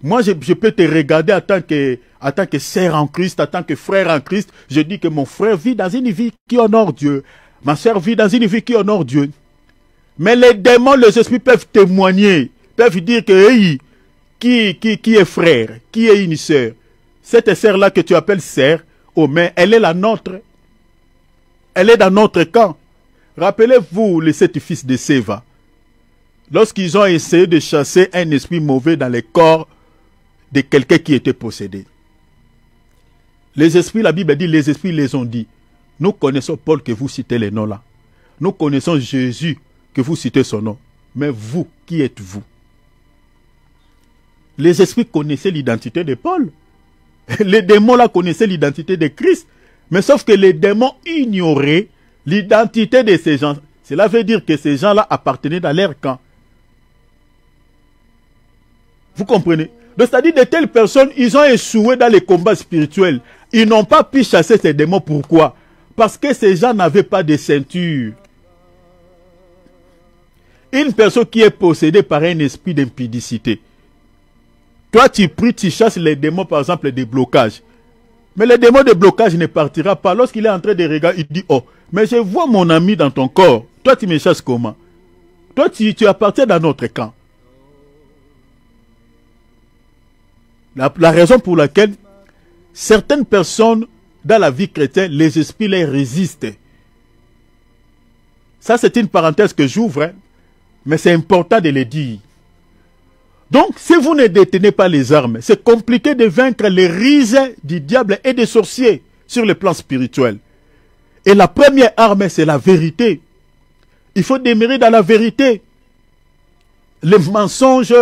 Moi, je peux te regarder en tant que sœur en Christ, en tant que frère en Christ. Je dis que mon frère vit dans une vie qui honore Dieu. Ma sœur vit dans une vie qui honore Dieu. Mais les démons, les esprits peuvent témoigner, peuvent dire que hey, qui est frère, qui est une sœur. Cette sœur-là que tu appelles sœur, oh, mais elle est la nôtre. Elle est dans notre camp. Rappelez-vous les 7 fils de Séva. Lorsqu'ils ont essayé de chasser un esprit mauvais dans les corps de quelqu'un qui était possédé. Les esprits, la Bible dit, les esprits les ont dit. Nous connaissons Paul que vous citez les noms là. Nous connaissons Jésus que vous citez son nom. Mais vous, qui êtes-vous? Les esprits connaissaient l'identité de Paul. Les démons là connaissaient l'identité de Christ. Mais sauf que les démons ignoraient l'identité de ces gens. Cela veut dire que ces gens-là appartenaient dans leur camp. Vous comprenez? C'est-à-dire de telles personnes, ils ont échoué dans les combats spirituels. Ils n'ont pas pu chasser ces démons. Pourquoi? Parce que ces gens n'avaient pas de ceinture. Une personne qui est possédée par un esprit d'impudicité. Toi, tu pries, tu chasses les démons, par exemple, des blocages. Mais le démon de blocage ne partira pas. Lorsqu'il est en train de regarder, il dit, oh, mais je vois mon ami dans ton corps. Toi, tu me chasses comment? Toi, tu appartiens dans notre camp. La raison pour laquelle certaines personnes dans la vie chrétienne, les esprits les résistent. Ça, c'est une parenthèse que j'ouvre, hein, mais c'est important de le dire. Donc, si vous ne détenez pas les armes, c'est compliqué de vaincre les ruses du diable et des sorciers sur le plan spirituel. Et la première arme, c'est la vérité. Il faut demeurer dans la vérité. Le mensonge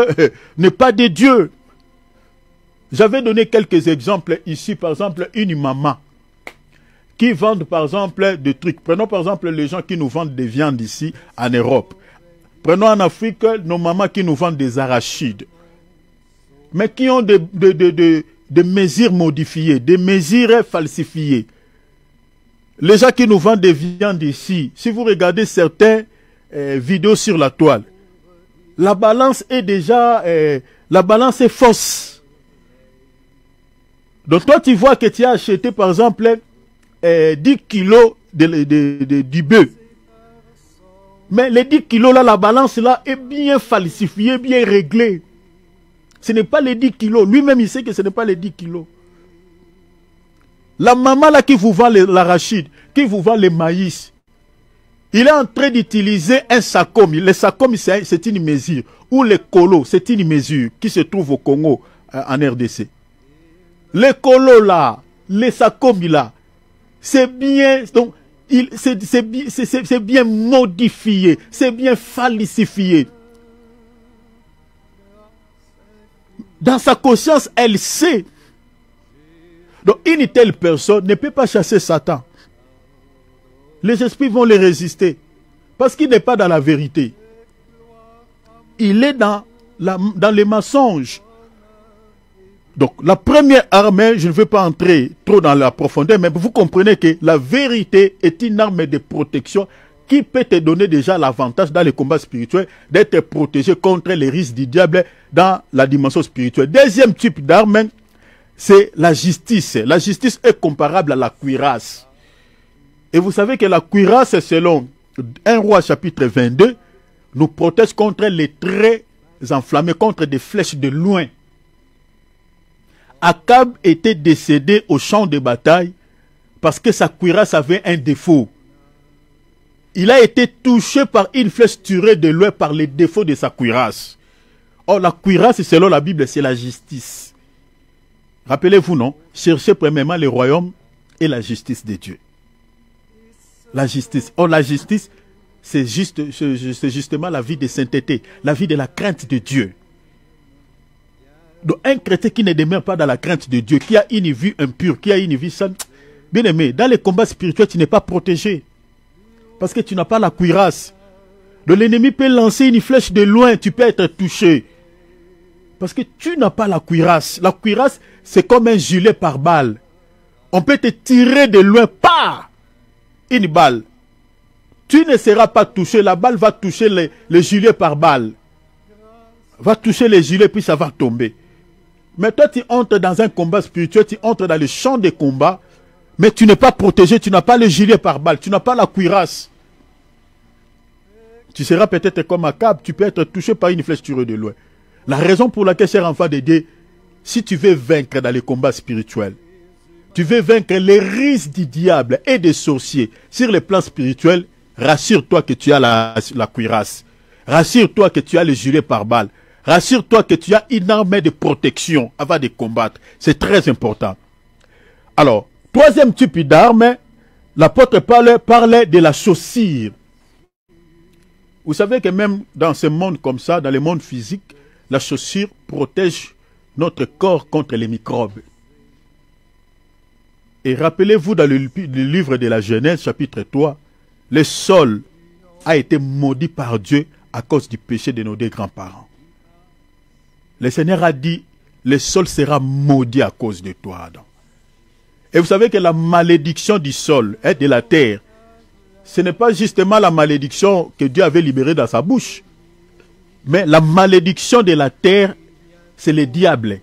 n'est pas de Dieu. J'avais donné quelques exemples ici, par exemple, une maman qui vend, par exemple, des trucs. Prenons, par exemple, les gens qui nous vendent des viandes ici, en Europe. Prenons en Afrique, nos mamans qui nous vendent des arachides. Mais qui ont des mesures modifiées, des mesures falsifiées. Les gens qui nous vendent des viandes ici, si vous regardez certaines vidéos sur la toile, la balance est déjà, la balance est fausse. Donc toi, tu vois que tu as acheté, par exemple, 10 kilos du bœuf. Mais les 10 kilos là, la balance là est bien falsifiée, bien réglée. Ce n'est pas les 10 kilos. Lui-même, il sait que ce n'est pas les 10 kilos. La maman là qui vous vend l'arachide, qui vous vend le maïs, il est en train d'utiliser un sacom. Le sacom, c'est une mesure. Ou le colo, c'est une mesure qui se trouve au Congo, en RDC. Le colo là, le sacom là, c'est bien, donc, c'est bien modifié, c'est bien falsifié. Dans sa conscience, elle sait. Donc, une telle personne ne peut pas chasser Satan. Les esprits vont les résister. Parce qu'il n'est pas dans la vérité. Il est dans les mensonges. Donc, la première arme, je ne veux pas entrer trop dans la profondeur, mais vous comprenez que la vérité est une arme de protection qui peut te donner déjà l'avantage dans les combats spirituels d'être protégé contre les risques du diable dans la dimension spirituelle. Deuxième type d'arme, c'est la justice. La justice est comparable à la cuirasse. Et vous savez que la cuirasse, selon 1 Roi chapitre 22, nous protège contre les traits enflammés, contre des flèches de loin. Akab était décédé au champ de bataille parce que sa cuirasse avait un défaut. Il a été touché par une flèche tirée de loin par les défauts de sa cuirasse. Or, la cuirasse, selon la Bible, c'est la justice. Rappelez-vous, non? Cherchez premièrement le royaume et la justice de Dieu. La justice. Or, la justice, c'est justement la vie de sainteté, la vie de la crainte de Dieu. Donc, un chrétien qui ne demeure pas dans la crainte de Dieu, qui a une vie impure, qui a une vie saine, bien aimé, dans les combats spirituels, tu n'es pas protégé. Parce que tu n'as pas la cuirasse. Donc, l'ennemi peut lancer une flèche de loin, tu peux être touché. Parce que tu n'as pas la cuirasse. La cuirasse, c'est comme un gilet par balle. On peut te tirer de loin, pas une balle. Tu ne seras pas touché. La balle va toucher le gilet par balle. Va toucher les gilets, puis ça va tomber. Mais toi, tu entres dans un combat spirituel, tu entres dans le champ des combats, mais tu n'es pas protégé, tu n'as pas le gilet pare-balles, tu n'as pas la cuirasse. Tu seras peut-être comme Akab, tu peux être touché par une flèche tirée de loin. La raison pour laquelle, cher enfant de Dieu, si tu veux vaincre dans les combats spirituels, tu veux vaincre les risques du diable et des sorciers sur le plan spirituel, rassure-toi que tu as la cuirasse. Rassure-toi que tu as le gilet pare-balles. Rassure-toi que tu as une armée de protection avant de combattre. C'est très important. Alors, troisième type d'arme, l'apôtre parlait de la chaussure. Vous savez que même dans ce monde comme ça, dans le monde physique, la chaussure protège notre corps contre les microbes. Et rappelez-vous dans le livre de la Genèse, chapitre 3, le sol a été maudit par Dieu à cause du péché de nos deux grands-parents. Le Seigneur a dit, le sol sera maudit à cause de toi, Adam. Et vous savez que la malédiction du sol et de la terre, ce n'est pas justement la malédiction que Dieu avait libérée dans sa bouche. Mais la malédiction de la terre, c'est le diable.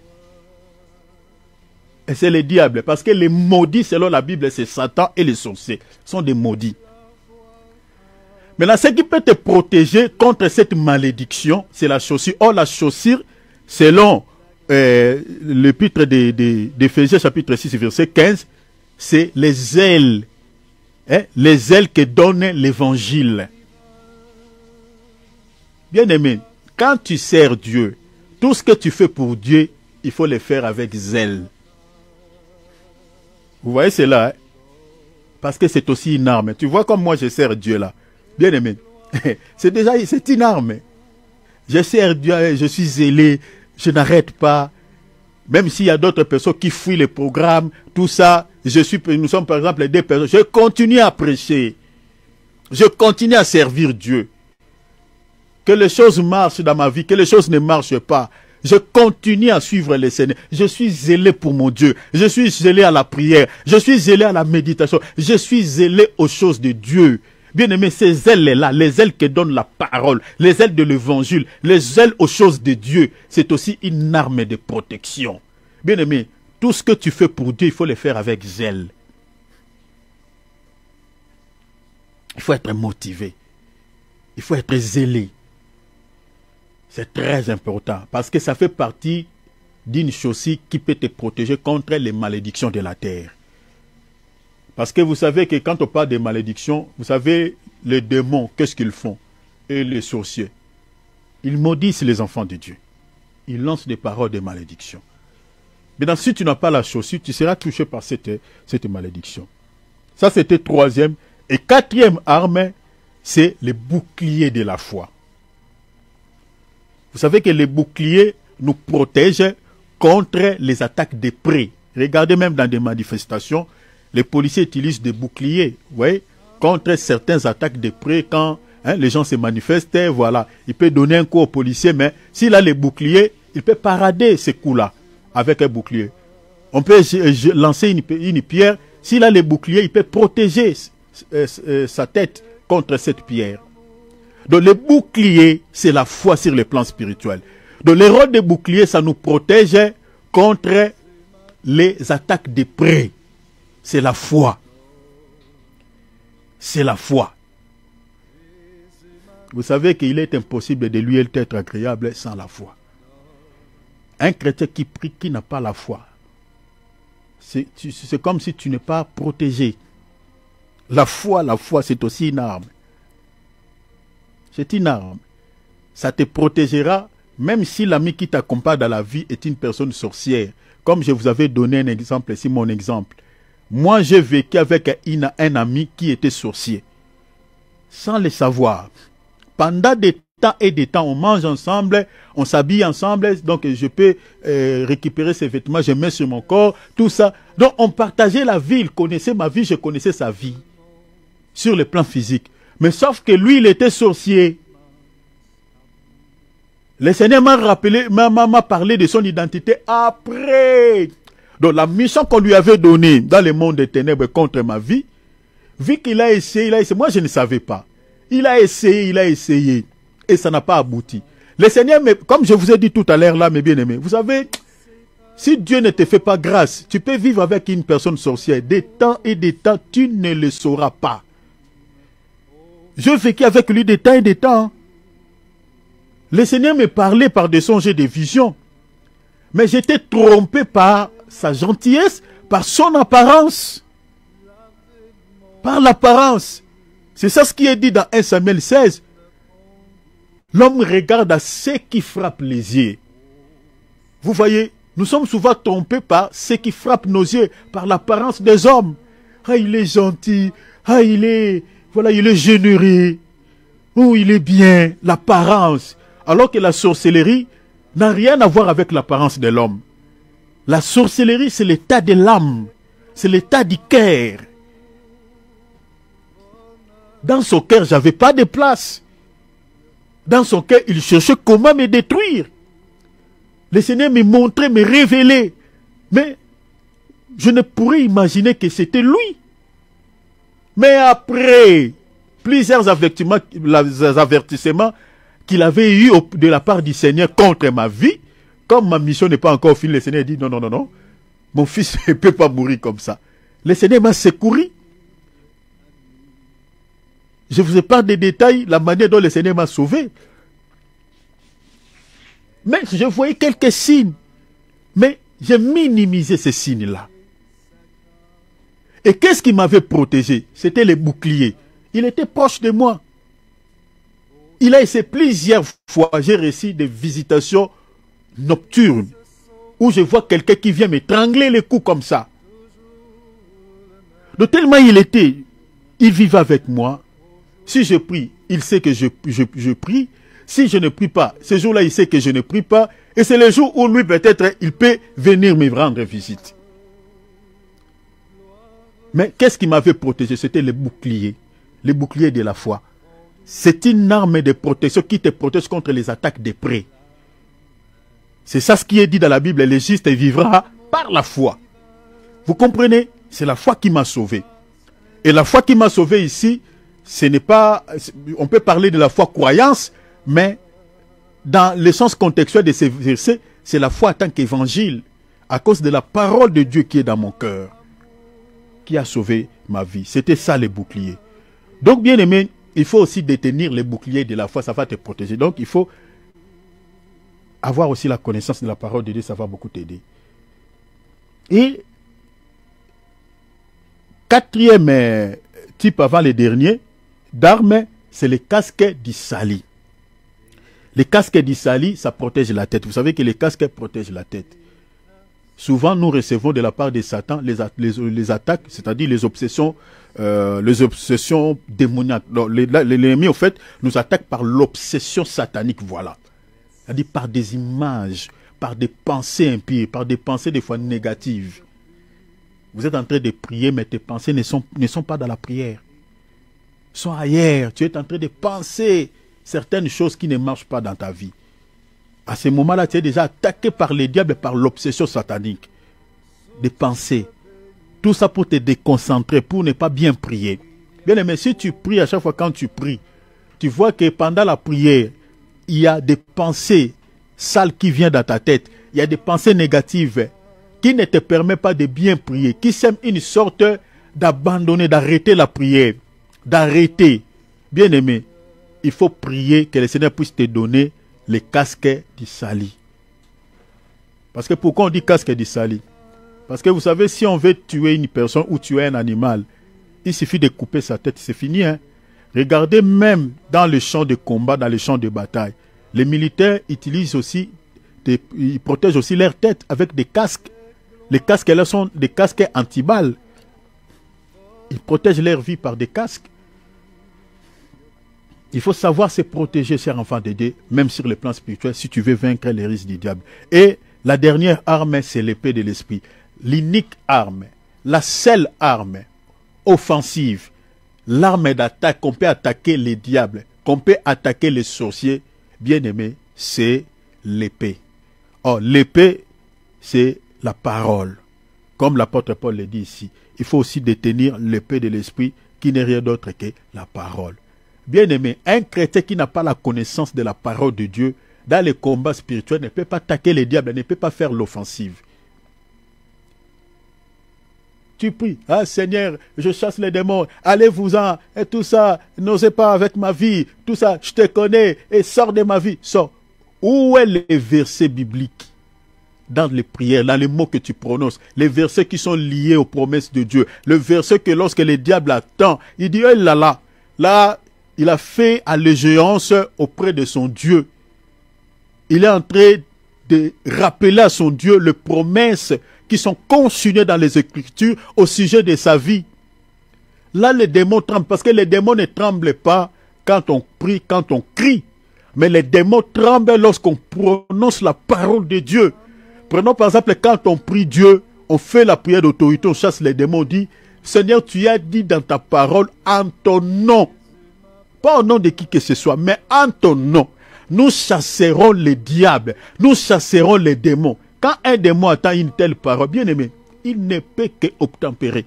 Et c'est le diable. Parce que les maudits, selon la Bible, c'est Satan et les sorciers. Sont des maudits. Maintenant, ce qui peut te protéger contre cette malédiction, c'est la chaussure. Or, la chaussure, selon l'épître d'Éphésiens, chapitre 6, verset 15, c'est les ailes. Hein, les ailes que donne l'évangile. Bien aimé, quand tu sers Dieu, tout ce que tu fais pour Dieu, il faut le faire avec zèle. Vous voyez cela, hein? Parce que c'est aussi une arme. Tu vois comme moi je sers Dieu là. Bien aimé, c'est une arme. Je sers Dieu, je suis zélé, je n'arrête pas. Même s'il y a d'autres personnes qui fuient les programmes, tout ça, nous sommes par exemple des personnes, je continue à prêcher. Je continue à servir Dieu. Que les choses marchent dans ma vie, que les choses ne marchent pas. Je continue à suivre le Seigneur. Je suis zélé pour mon Dieu. Je suis zélé à la prière. Je suis zélé à la méditation. Je suis zélé aux choses de Dieu. Bien aimé, ces ailes-là, les ailes qui donnent la parole, les ailes de l'évangile, les ailes aux choses de Dieu, c'est aussi une arme de protection. Bien aimé, tout ce que tu fais pour Dieu, il faut le faire avec zèle. Il faut être motivé. Il faut être zélé. C'est très important parce que ça fait partie d'une chaussure qui peut te protéger contre les malédictions de la terre. Parce que vous savez que quand on parle de malédictions, vous savez, les démons, qu'est-ce qu'ils font? Et les sorciers, ils maudissent les enfants de Dieu. Ils lancent des paroles de malédiction. Maintenant, si tu n'as pas la chaussure, tu seras touché par cette malédiction. Ça, c'était troisième. Et quatrième arme, c'est le bouclier de la foi. Vous savez que les boucliers nous protègent contre les attaques des prés. Regardez même dans des manifestations, les policiers utilisent des boucliers, vous voyez, contre certaines attaques des prés quand les gens se manifestent, voilà. Il peut donner un coup au policier, mais s'il a les boucliers, il peut parader ces coups-là avec un bouclier. On peut lancer une pierre, s'il a les boucliers, il peut protéger sa tête contre cette pierre. Donc le bouclier, c'est la foi sur le plan spirituel. Donc le rôle des boucliers, ça nous protège contre les attaques des prés. C'est la foi. C'est la foi. Vous savez qu'il est impossible de lui être agréable sans la foi. Un chrétien qui prie, qui n'a pas la foi, c'est comme si tu n'es pas protégé. La foi, c'est aussi une arme. C'est une arme. Ça te protégera même si l'ami qui t'accompagne dans la vie est une personne sorcière. Comme je vous avais donné un exemple ici, mon exemple. Moi, j'ai vécu avec un ami qui était sorcier. Sans le savoir. Pendant des temps et des temps, on mange ensemble, on s'habille ensemble. Donc, je peux récupérer ses vêtements, je mets sur mon corps, tout ça. Donc, on partageait la vie. Il connaissait ma vie, je connaissais sa vie. Sur le plan physique. Mais sauf que lui, il était sorcier. Le Seigneur m'a parlé de son identité après. Donc la mission qu'on lui avait donnée dans le monde des ténèbres contre ma vie, vu qu'il a essayé, moi je ne savais pas. Il a essayé, et ça n'a pas abouti. Le Seigneur, comme je vous ai dit tout à l'heure là, mes bien-aimés, vous savez, Si Dieu ne te fait pas grâce, tu peux vivre avec une personne sorcière. Des temps et des temps, tu ne le sauras pas. Je vécu avec lui des temps et des temps. Le Seigneur me parlait par des songes et des visions. Mais j'étais trompé par sa gentillesse, par son apparence. Par l'apparence. C'est ça ce qui est dit dans 1 Samuel 16. L'homme regarde à ce qui frappe les yeux. Vous voyez, nous sommes souvent trompés par ce qui frappe nos yeux, par l'apparence des hommes. Ah, il est gentil. Ah, il est généreux. Oh, il est bien. L'apparence. Alors que la sorcellerie n'a rien à voir avec l'apparence de l'homme. La sorcellerie, c'est l'état de l'âme. C'est l'état du cœur. Dans son cœur, j'avais pas de place. Dans son cœur, il cherchait comment me détruire. Le Seigneur me montrait, me révélait. Mais je ne pourrais imaginer que c'était lui. Mais après plusieurs avertissements qu'il avait eu de la part du Seigneur contre ma vie, comme ma mission n'est pas encore finie, le Seigneur dit non, mon fils ne peut pas mourir comme ça. Le Seigneur m'a secouru. Je vous épargne des détails, la manière dont le Seigneur m'a sauvé. Mais je voyais quelques signes. Mais j'ai minimisé ces signes-là. Et qu'est-ce qui m'avait protégé? C'était les boucliers. Il était proche de moi. Il a essayé plusieurs fois. J'ai reçu des visitations nocturnes où je vois quelqu'un qui vient m'étrangler les coups comme ça. De tellement il vivait avec moi. Si je prie, il sait que je prie. Si je ne prie pas, ce jour-là, il sait que je ne prie pas. Et c'est le jour où lui, peut-être, il peut venir me rendre visite. Mais qu'est-ce qui m'avait protégé? C'était les boucliers de la foi. C'est une arme de protection qui te protège contre les attaques des prés. C'est ça ce qui est dit dans la Bible. Le juste vivra par la foi. Vous comprenez? C'est la foi qui m'a sauvé. Et la foi qui m'a sauvé ici, ce n'est pas... On peut parler de la foi croyance, mais dans le sens contextuel de ces versets, c'est la foi en tant qu'évangile, à cause de la parole de Dieu qui est dans mon cœur, qui a sauvé ma vie. C'était ça les boucliers. Donc, bien aimé, il faut aussi détenir les boucliers de la foi, ça va te protéger. Donc, il faut avoir aussi la connaissance de la parole de Dieu, ça va beaucoup t'aider. Et quatrième type avant les derniers d'armes, c'est les casques d'Issali. Les casques d'Issali, ça protège la tête. Vous savez que les casques protègent la tête. Souvent, nous recevons de la part de Satan les attaques, c'est-à-dire les obsessions démoniaques. L'ennemi, au fait, nous attaque par l'obsession satanique, voilà. C'est-à-dire par des images, par des pensées impures, par des pensées des fois négatives. Vous êtes en train de prier, mais tes pensées ne sont pas dans la prière. Sont ailleurs. Tu es en train de penser certaines choses qui ne marchent pas dans ta vie. À ce moment-là, tu es déjà attaqué par les diables, par l'obsession satanique. Des pensées. Tout ça pour te déconcentrer, pour ne pas bien prier. Bien aimé, si tu pries à chaque fois quand tu pries, tu vois que pendant la prière, il y a des pensées sales qui viennent dans ta tête. Il y a des pensées négatives qui ne te permettent pas de bien prier, qui sèment une sorte d'abandonner, d'arrêter la prière. D'arrêter. Bien aimé, il faut prier que le Seigneur puisse te donner les casques d'Issali. Parce que pourquoi on dit casque d'Issali? Parce que vous savez, si on veut tuer une personne ou tuer un animal, il suffit de couper sa tête, c'est fini. Hein? Regardez même dans les champs de combat, dans les champs de bataille, les militaires utilisent aussi, ils protègent aussi leur tête avec des casques. Les casques là sont des casques antiballes. Ils protègent leur vie par des casques. Il faut savoir se protéger, chers enfants de Dieu, même sur le plan spirituel, si tu veux vaincre les risques du diable. Et la dernière arme, c'est l'épée de l'esprit. L'unique arme, la seule arme offensive, l'arme d'attaque qu'on peut attaquer les diables, qu'on peut attaquer les sorciers, bien aimé, c'est l'épée. Or, l'épée, c'est la parole. Comme l'apôtre Paul le dit ici, il faut aussi détenir l'épée de l'esprit qui n'est rien d'autre que la parole. Bien aimé, un chrétien qui n'a pas la connaissance de la parole de Dieu, dans les combats spirituels, ne peut pas attaquer les diables, ne peut pas faire l'offensive. tu pries, ah Seigneur, je chasse les démons, allez-vous-en, et tout ça, n'osez pas avec ma vie, tout ça, je te connais, et sors de ma vie, sors. Où est les versets bibliques? Dans les prières, dans les mots que tu prononces, les versets qui sont liés aux promesses de Dieu, le verset que lorsque le diable attend, il dit, oh là, il a fait allégeance auprès de son Dieu. Il est en train de rappeler à son Dieu les promesses qui sont consignées dans les Écritures au sujet de sa vie. Là, les démons tremblent, parce que les démons ne tremblent pas quand on prie, quand on crie. Mais les démons tremblent lorsqu'on prononce la parole de Dieu. Prenons par exemple, quand on prie Dieu, on fait la prière d'autorité, on chasse les démons, on dit, Seigneur, tu as dit dans ta parole, en ton nom, pas au nom de qui que ce soit, mais en ton nom, nous chasserons les diables, nous chasserons les démons. Quand un démon attend une telle parole, bien aimé, il ne peut que obtempérer.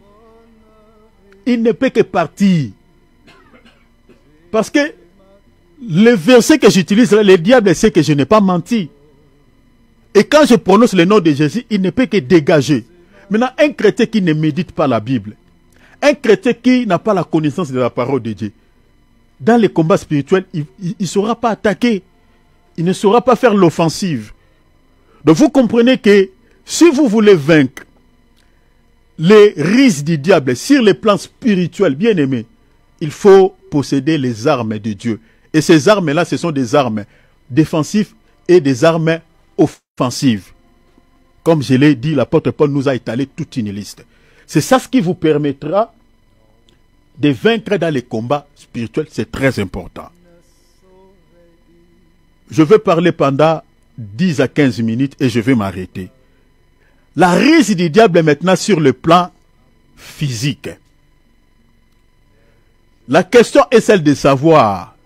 Il ne peut que partir. Parce que le verset que j'utilise, le diable sait que je n'ai pas menti. Et quand je prononce le nom de Jésus, il ne peut que dégager. Maintenant, un chrétien qui ne médite pas la Bible, un chrétien qui n'a pas la connaissance de la parole de Dieu, dans les combats spirituels, il ne saura pas attaquer. Il ne saura pas faire l'offensive. Donc vous comprenez que si vous voulez vaincre les risques du diable sur les plans spirituels, bien aimés, il faut posséder les armes de Dieu. Et ces armes-là, ce sont des armes défensives et des armes offensives. Comme je l'ai dit, l'apôtre Paul nous a étalé toute une liste. C'est ça ce qui vous permettra de vaincre dans les combats spirituels. C'est très important. Je vais parler pendant 10 à 15 minutes et je vais m'arrêter. La risque du diable est maintenant sur le plan physique. La question est celle de savoir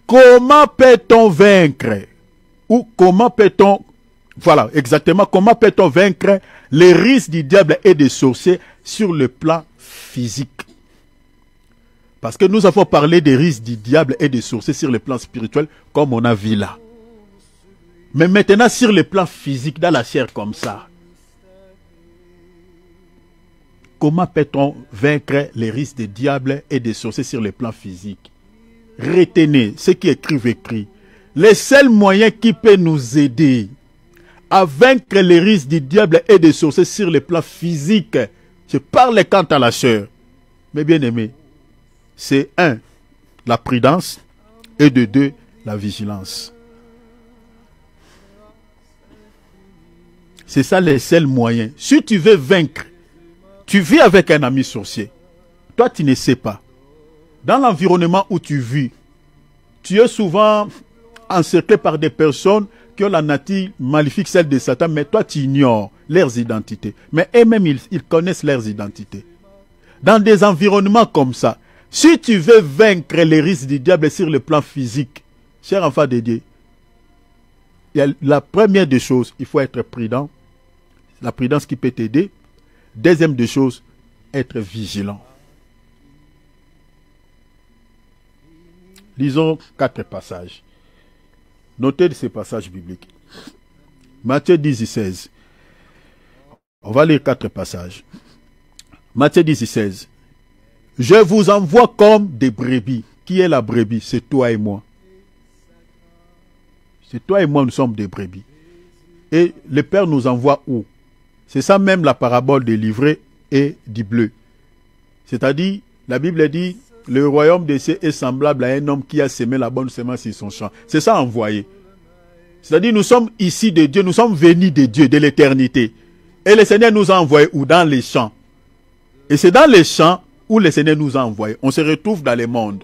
comment peut-on vaincre ou comment peut-on, voilà, exactement, comment peut-on vaincre les risques du diable et des sorciers sur le plan physique. Parce que nous avons parlé des risques du diable et des sorciers sur le plan spirituel, comme on a vu là. Mais maintenant, sur le plan physique, dans la chair comme ça, comment peut-on vaincre les risques des diables et des sorciers sur le plan physique? Retenez, ceux qui écrivent, écrit. Le seul moyen qui peut nous aider à vaincre les risques du diable et des sorciers sur le plan physique, je parle quant à la chair, mais bien aimé, c'est 1, la prudence, et de 2, la vigilance. C'est ça les seuls moyens. Si tu veux vaincre, tu vis avec un ami sorcier. Toi, tu ne sais pas. Dans l'environnement où tu vis, tu es souvent encerclé par des personnes qui ont la nature maléfique, celle de Satan, mais toi, tu ignores leurs identités. Mais eux-mêmes, ils connaissent leurs identités. Dans des environnements comme ça, si tu veux vaincre les risques du diable sur le plan physique, cher enfant de Dieu, la première des choses, il faut être prudent. La prudence qui peut t'aider. Deuxième des choses, être vigilant. Lisons 4 passages. Notez ces passages bibliques. Matthieu 10 et 16. On va lire 4 passages. Matthieu 10 et 16. Je vous envoie comme des brebis. Qui est la brebis? C'est toi et moi. C'est toi et moi, nous sommes des brebis. Et le Père nous envoie où? C'est ça même la parabole des livrets et du bleu. C'est-à-dire, la Bible dit, le royaume des cieux est semblable à un homme qui a semé la bonne semence sur son champ. C'est ça envoyé. C'est-à-dire, nous sommes ici de Dieu, nous sommes venus de Dieu, de l'éternité. Et le Seigneur nous a envoyés où? Dans les champs. Et c'est dans les champs où le Seigneur nous a envoyés. On se retrouve dans le monde.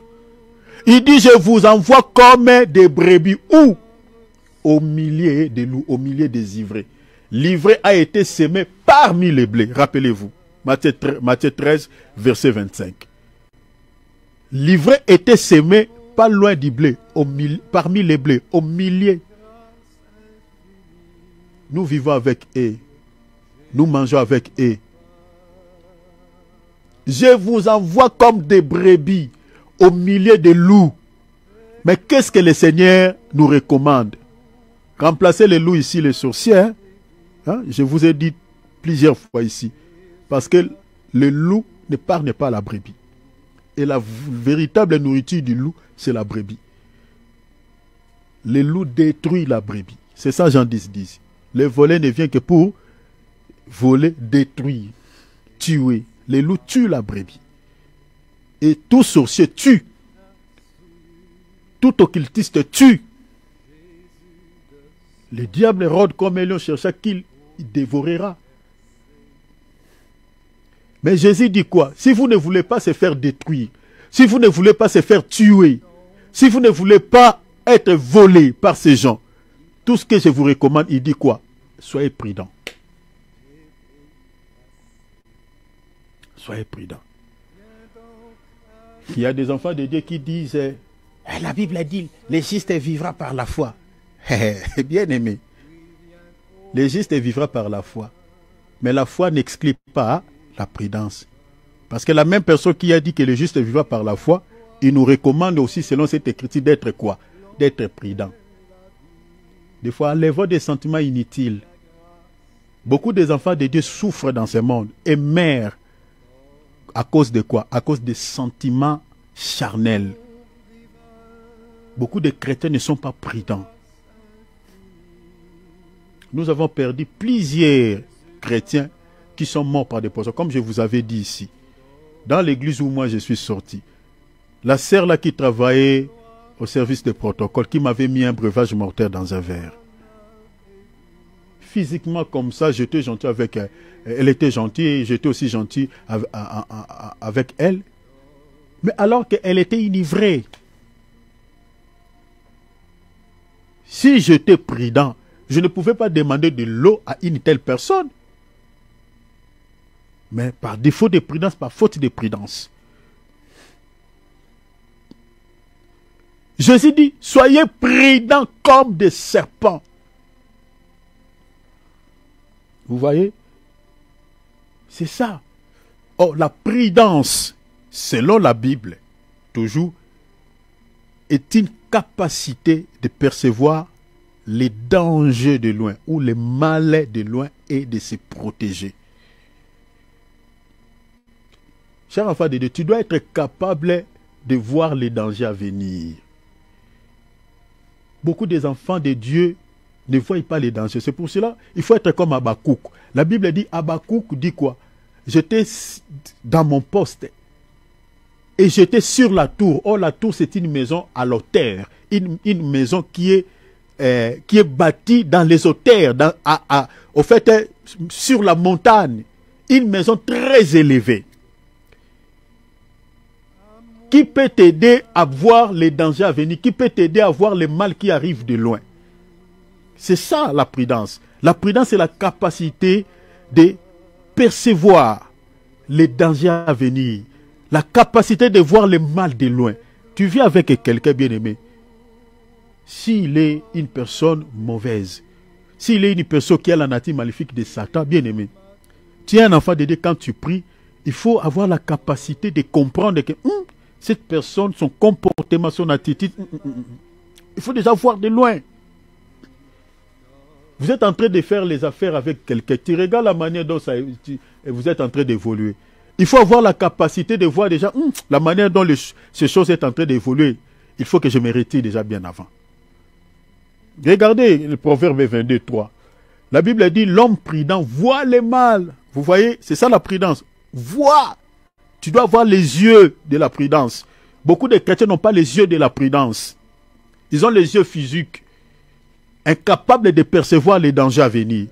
Il dit, je vous envoie comme des brebis. Où? Au milieu des loups, au milieu des ivraies. L'ivraie a été semé parmi les blés. Rappelez-vous. Matthieu 13, verset 25. L'ivraie était semé pas loin du blé, parmi les blés, au milieu. Nous vivons avec eux. Nous mangeons avec eux. Je vous envoie comme des brebis au milieu des loups. Mais qu'est-ce que le Seigneur nous recommande? Remplacez les loups ici, les sorciers. Hein? Je vous ai dit plusieurs fois ici. Parce que le loup n'épargne pas la brebis. Et la véritable nourriture du loup, c'est la brebis. Le loup détruit la brebis. C'est ça Jean 10. Le volet ne vient que pour voler, détruire, tuer. Le loup tue la brebis. Et tout sorcier tue. Tout occultiste tue. Le diable rôde comme un lion cherchant qu'il dévorera. Mais Jésus dit quoi? Si vous ne voulez pas se faire détruire, si vous ne voulez pas se faire tuer, si vous ne voulez pas être volé par ces gens, tout ce que je vous recommande, il dit quoi? Soyez prudents. Soyez prudents. Il y a des enfants de Dieu qui disent la Bible a dit, le juste vivra par la foi. Bien aimé. Le juste vivra par la foi. Mais la foi n'exclut pas la prudence. Parce que la même personne qui a dit que le juste vivra par la foi, il nous recommande aussi, selon cette écriture, d'être quoi? D'être prudent. Des fois, enlevons des sentiments inutiles. Beaucoup des enfants de Dieu souffrent dans ce monde et meurent. À cause de quoi? À cause des sentiments charnels. Beaucoup de chrétiens ne sont pas prudents. Nous avons perdu plusieurs chrétiens qui sont morts par des poisons, comme je vous avais dit ici. Dans l'église où moi je suis sorti, la sœur là qui travaillait au service de protocole, qui m'avait mis un breuvage mortel dans un verre. Physiquement comme ça, j'étais gentil avec elle. Elle était gentille, j'étais aussi gentil avec elle. Mais alors qu'elle était enivrée. Si j'étais prudent, je ne pouvais pas demander de l'eau à une telle personne. Mais par défaut de prudence, par faute de prudence. Jésus dit, soyez prudents comme des serpents. Vous voyez? C'est ça. Oh, la prudence, selon la Bible, toujours, est une capacité de percevoir les dangers de loin ou les malais de loin et de se protéger. Cher enfant de Dieu, tu dois être capable de voir les dangers à venir. Beaucoup des enfants de Dieu ne voient pas les dangers. C'est pour cela il faut être comme Habakkuk. La Bible dit, Habakkuk dit quoi? J'étais dans mon poste et j'étais sur la tour. Oh, la tour, c'est une maison à l'auteur. Une maison qui est bâtie dans les hauteurs, au fait, sur la montagne. Une maison très élevée. Qui peut t'aider à voir les dangers à venir? Qui peut t'aider à voir les mal qui arrivent de loin? C'est ça la prudence. La prudence, c'est la capacité de percevoir les dangers à venir. La capacité de voir le mal de loin. Tu vis avec quelqu'un bien-aimé. S'il est une personne mauvaise, s'il est une personne qui a la nature maléfique de Satan, bien-aimé, tu es un enfant de Dieu, quand tu pries, il faut avoir la capacité de comprendre que cette personne, son comportement, son attitude, il faut déjà voir de loin. Vous êtes en train de faire les affaires avec quelqu'un. Tu regardes la manière dont et vous êtes en train d'évoluer. Il faut avoir la capacité de voir déjà la manière dont ces choses sont en train d'évoluer. Il faut que je me retire déjà bien avant. Regardez le proverbe 22, 3. La Bible dit, l'homme prudent voit le mal. Vous voyez, c'est ça la prudence. Vois. Tu dois avoir les yeux de la prudence. Beaucoup de chrétiens n'ont pas les yeux de la prudence. Ils ont les yeux physiques, incapables de percevoir les dangers à venir.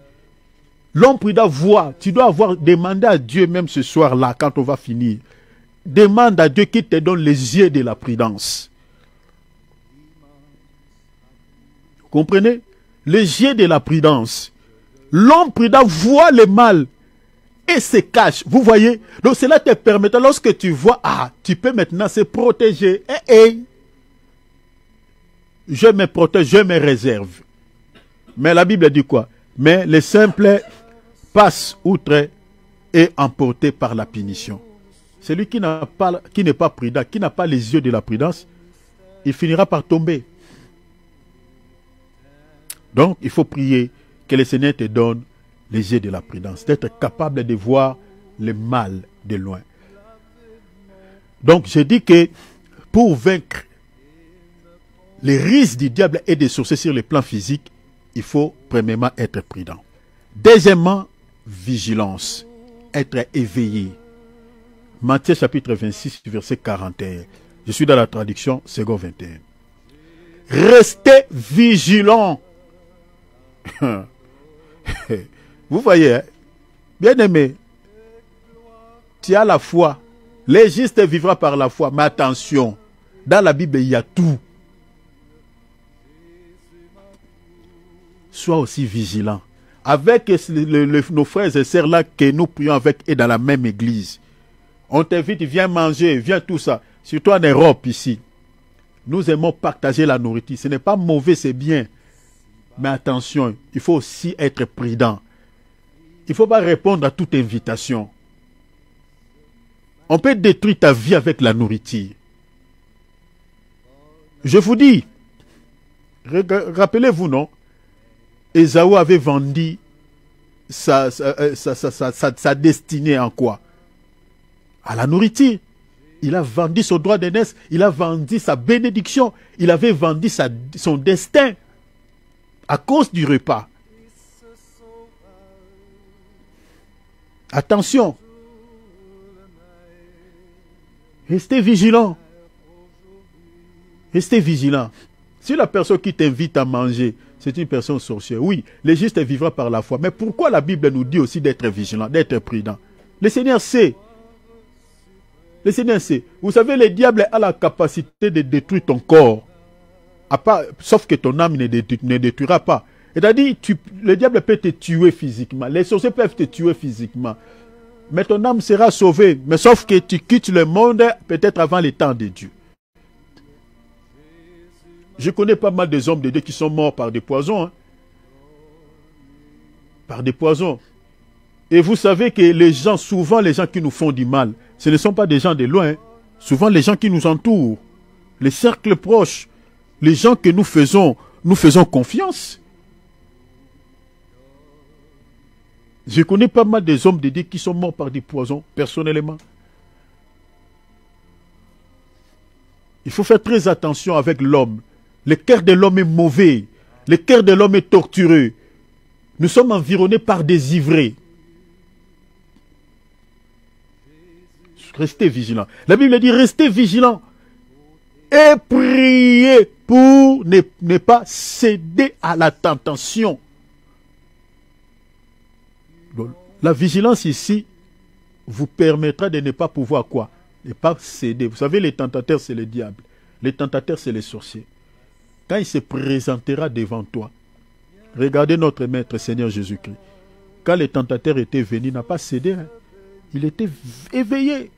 L'homme prudent voit. Tu dois demander à Dieu même ce soir-là, quand on va finir. Demande à Dieu qu'il te donne les yeux de la prudence. Vous comprenez? Les yeux de la prudence. L'homme prudent voit le mal et se cache. Vous voyez? Donc cela te permet, lorsque tu vois, tu peux maintenant se protéger. Je me protège, je me réserve. Mais la Bible dit quoi? Mais les simples passent outre et emportés par la punition. Celui qui n'est pas prudent, qui n'a pas les yeux de la prudence, il finira par tomber. Donc, il faut prier que le Seigneur te donne les yeux de la prudence, d'être capable de voir le mal de loin. Donc, je dis que pour vaincre les risques du diable et des sorciers sur le plan physique, il faut premièrement être prudent. Deuxièmement, vigilance, être éveillé. Matthieu chapitre 26, verset 41. Je suis dans la traduction second 21. Restez vigilants. Vous voyez, hein? Bien aimé, tu as la foi. Le juste vivra par la foi. Mais attention, dans la Bible, il y a tout. Sois aussi vigilant. Avec nos frères et sœurs là que nous prions avec et dans la même église. On t'invite, viens manger, viens tout ça. Surtout en Europe ici. Nous aimons partager la nourriture. Ce n'est pas mauvais, c'est bien. Mais attention, il faut aussi être prudent. Il ne faut pas répondre à toute invitation. On peut détruire ta vie avec la nourriture. Je vous dis, rappelez-vous, non? Ésaü avait vendu sa destinée en quoi? À la nourriture. Il a vendu son droit d'aînesse, il a vendu sa bénédiction, il avait vendu son destin à cause du repas. Attention. Restez vigilant. Restez vigilant. Si la personne qui t'invite à manger, c'est une personne sorcière, oui, le juste vivra par la foi. Mais pourquoi la Bible nous dit aussi d'être vigilant, d'être prudent? Le Seigneur sait. Le Seigneur sait. Vous savez, le diable a la capacité de détruire ton corps. Sauf que ton âme ne détruira pas. C'est-à-dire, le diable peut te tuer physiquement. Les sorciers peuvent te tuer physiquement. Mais ton âme sera sauvée. Mais sauf que tu quittes le monde peut-être avant le temps de Dieu. Je connais pas mal des hommes de Dieu qui sont morts par des poisons. Hein. Par des poisons. Et vous savez que les gens, souvent les gens qui nous font du mal, ce ne sont pas des gens de loin. Hein. Souvent les gens qui nous entourent, les cercles proches, les gens que nous faisons confiance. Je connais pas mal des hommes de Dieu qui sont morts par des poisons, personnellement. Il faut faire très attention avec l'homme. Le cœur de l'homme est mauvais. Le cœur de l'homme est tortureux. Nous sommes environnés par des ivrés. Restez vigilants. La Bible dit restez vigilants. Et priez pour ne pas céder à la tentation. La vigilance ici vous permettra de ne pas pouvoir quoi? Ne pas céder. Vous savez, les tentateurs, c'est le diable. Les tentateurs, c'est les sorciers. Quand il se présentera devant toi, regardez notre Maître Seigneur Jésus-Christ. Quand les tentateurs étaient venus, il n'a pas cédé. Hein. Il était éveillé.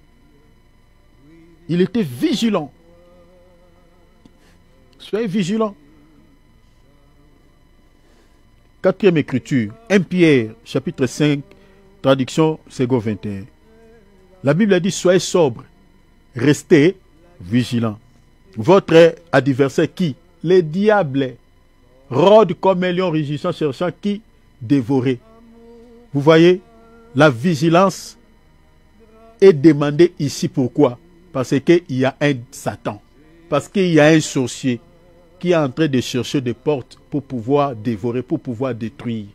Il était vigilant. Soyez vigilants. Quatrième écriture, 1 Pierre, chapitre 5, traduction second 21. La Bible a dit, soyez sobres, restez vigilants. Votre adversaire qui? Le diable rôde comme un lion rugissant, cherchant qui? Dévorer. Vous voyez, la vigilance est demandée ici. Pourquoi? Parce qu'il y a un Satan. Parce qu'il y a un sorcier qui est en train de chercher des portes pour pouvoir dévorer, pour pouvoir détruire.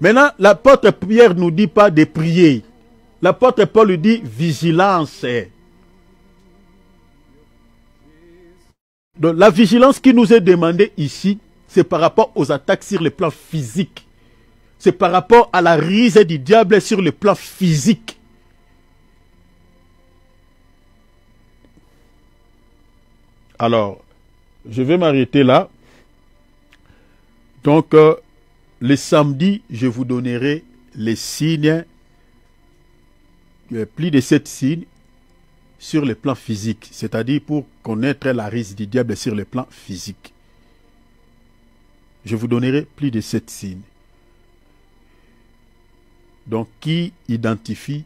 Maintenant, l'apôtre Pierre ne nous dit pas de prier. L'apôtre Paul lui dit vigilance. Donc la vigilance qui nous est demandée ici, c'est par rapport aux attaques sur le plan physique. C'est par rapport à la risée du diable sur le plan physique. Alors, je vais m'arrêter là. Donc, le samedi, je vous donnerai les signes, plus de 7 signes, sur le plan physique, c'est-à-dire pour connaître la risée du diable sur le plan physique. Je vous donnerai plus de 7 signes. Donc, qui identifie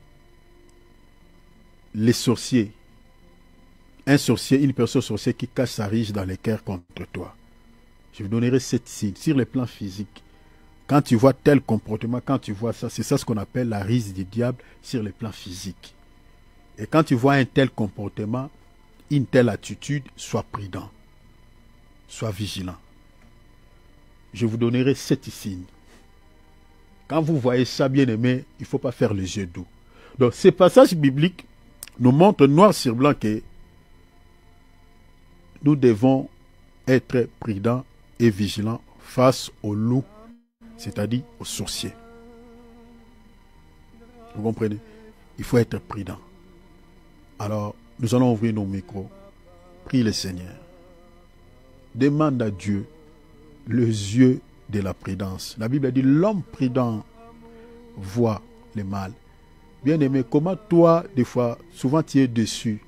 les sorciers? Un sorcier, une personne sorcière qui cache sa riche dans les cœurs contre toi. Je vous donnerai 7 signes sur le plan physique. Quand tu vois tel comportement, quand tu vois ça, c'est ça ce qu'on appelle la ruse du diable sur le plan physique. Et quand tu vois un tel comportement, une telle attitude, sois prudent, sois vigilant. Je vous donnerai 7 signes. Quand vous voyez ça, bien aimé, il ne faut pas faire les yeux doux. Donc, ces passages bibliques nous montrent noir sur blanc que nous devons être prudents et vigilants face aux loups, c'est-à-dire aux sorciers. Vous comprenez? Il faut être prudent. Alors, nous allons ouvrir nos micros. Prie le Seigneur. Demande à Dieu les yeux de la prudence. La Bible dit, l'homme prudent voit le mal. Bien-aimé, comment toi, des fois, souvent tu es déçu.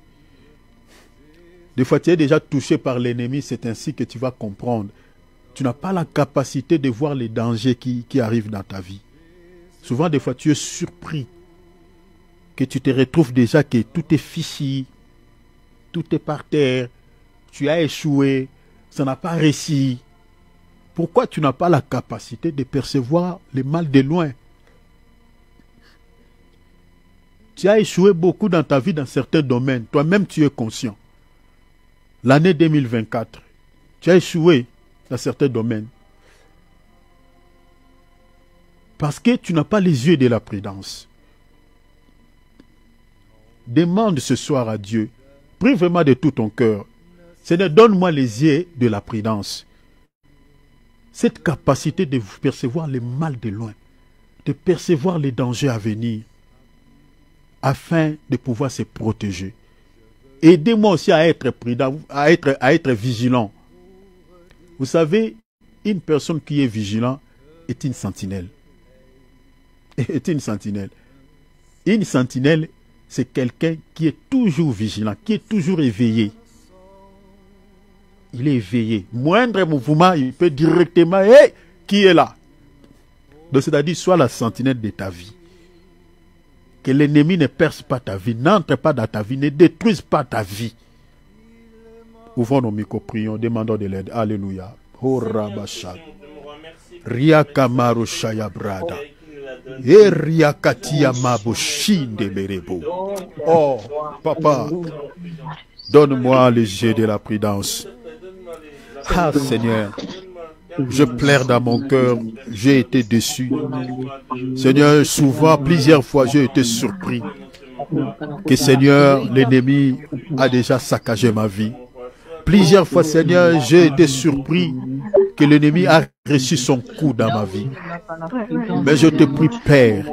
Des fois, tu es déjà touché par l'ennemi, c'est ainsi que tu vas comprendre. Tu n'as pas la capacité de voir les dangers qui arrivent dans ta vie. Souvent, des fois, tu es surpris que tu te retrouves déjà que tout est fichu, tout est par terre, tu as échoué, ça n'a pas réussi. Pourquoi tu n'as pas la capacité de percevoir le mal de loin? Tu as échoué beaucoup dans ta vie dans certains domaines. Toi-même, tu es conscient. L'année 2024, tu as échoué dans certains domaines. Parce que tu n'as pas les yeux de la prudence. Demande ce soir à Dieu. Prie vraiment de tout ton cœur. Seigneur, donne-moi les yeux de la prudence. Cette capacité de percevoir le mal de loin. De percevoir les dangers à venir. Afin de pouvoir se protéger. Aidez-moi aussi à être prudent, à être vigilant. Vous savez, une personne qui est vigilant est une sentinelle. Est une sentinelle. Une sentinelle, c'est quelqu'un qui est toujours vigilant, qui est toujours éveillé. Il est éveillé. Moindre mouvement, il peut directement, hey, qui est là? Donc, c'est-à-dire, sois la sentinelle de ta vie. Que l'ennemi ne perce pas ta vie, n'entre pas dans ta vie, ne détruise pas ta vie. Ouvrons nos micros, prions, demandons de l'aide. Alléluia. Oh Rabashad. Ria Kamaru Shayabrada. Et Ria Katia Mabushinde Berebo. Oh, papa, donne-moi les yeux de la prudence. Ah, Seigneur. Je pleure dans mon cœur, j'ai été déçu. Seigneur, souvent, plusieurs fois, j'ai été surpris que, Seigneur, l'ennemi a déjà saccagé ma vie. Plusieurs fois, Seigneur, j'ai été surpris que l'ennemi a reçu son coup dans ma vie. Mais je te prie, Père,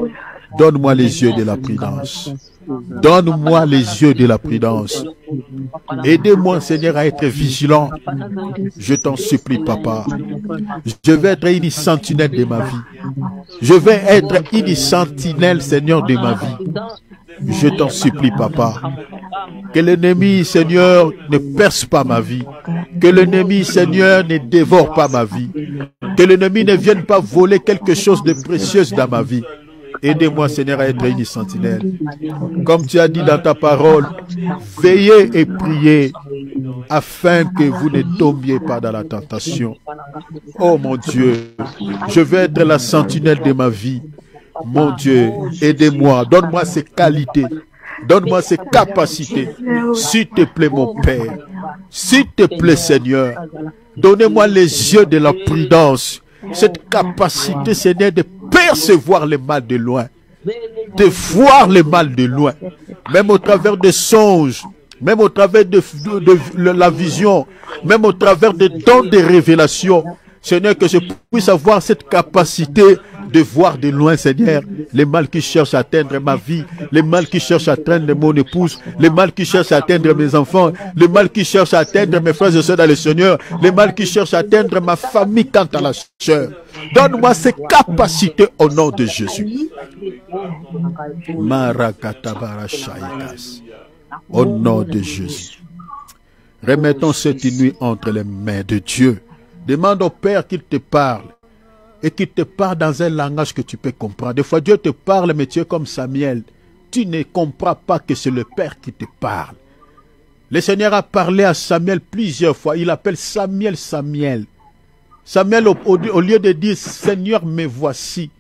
donne-moi les yeux de la prudence. Donne-moi les yeux de la prudence. Aidez-moi, Seigneur, à être vigilant. Je t'en supplie, Papa. Je vais être une sentinelle de ma vie. Je vais être une sentinelle, Seigneur, de ma vie. Je t'en supplie, Papa. Que l'ennemi, Seigneur, ne perce pas ma vie. Que l'ennemi, Seigneur, ne dévore pas ma vie. Que l'ennemi ne vienne pas voler quelque chose de précieux dans ma vie. Aidez-moi, Seigneur, à être une sentinelle. Comme tu as dit dans ta parole, veillez et priez afin que vous ne tombiez pas dans la tentation. Oh mon Dieu, je veux être la sentinelle de ma vie. Mon Dieu, aidez-moi, donne-moi ces qualités, donne-moi ces capacités. S'il te plaît, mon Père, s'il te plaît, Seigneur, donnez-moi les yeux de la prudence, cette capacité, Seigneur, de percevoir le mal de loin, de voir le mal de loin, même au travers des songes, même au travers de la vision, même au travers des dons de révélation. Seigneur, que je puisse avoir cette capacité de voir de loin, Seigneur, les mal qui cherchent à atteindre ma vie, les mal qui cherchent à atteindre mon épouse, les mal qui cherchent à atteindre mes enfants, les mal qui cherchent à atteindre mes frères et sœurs dans le Seigneur, les mal qui cherchent à atteindre ma famille quant à la chair. Donne-moi ces capacités au nom de Jésus. Au nom de Jésus. Remettons cette nuit entre les mains de Dieu. Demande au Père qu'il te parle et qu'il te parle dans un langage que tu peux comprendre. Des fois, Dieu te parle, mais tu es comme Samuel. Tu ne comprends pas que c'est le Père qui te parle. Le Seigneur a parlé à Samuel plusieurs fois. Il appelle Samuel, Samuel. Samuel, au lieu de dire, Seigneur, me voici,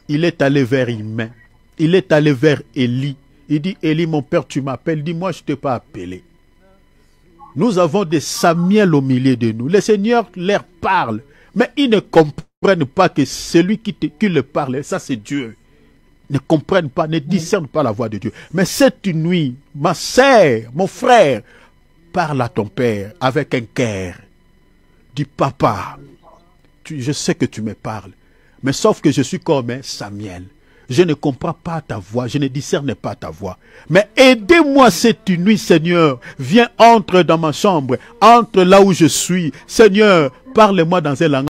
il est allé vers Humain. Il est allé vers Élie. Il dit, Élie, mon père, tu m'appelles. Dis, moi, je ne t'ai pas appelé. Nous avons des Samuel au milieu de nous. Le Seigneur leur parle, mais ils ne comprennent pas que celui qui le parle, ça c'est Dieu. Ne comprennent pas, ne discernent pas la voix de Dieu. Mais cette nuit, ma sœur, mon frère, parle à ton père avec un cœur. Dis, papa, je sais que tu me parles, mais sauf que je suis comme un Samuel. Je ne comprends pas ta voix, je ne discerne pas ta voix. Mais aidez-moi cette nuit, Seigneur. Viens, entre dans ma chambre, entre là où je suis. Seigneur, parle-moi dans un langage.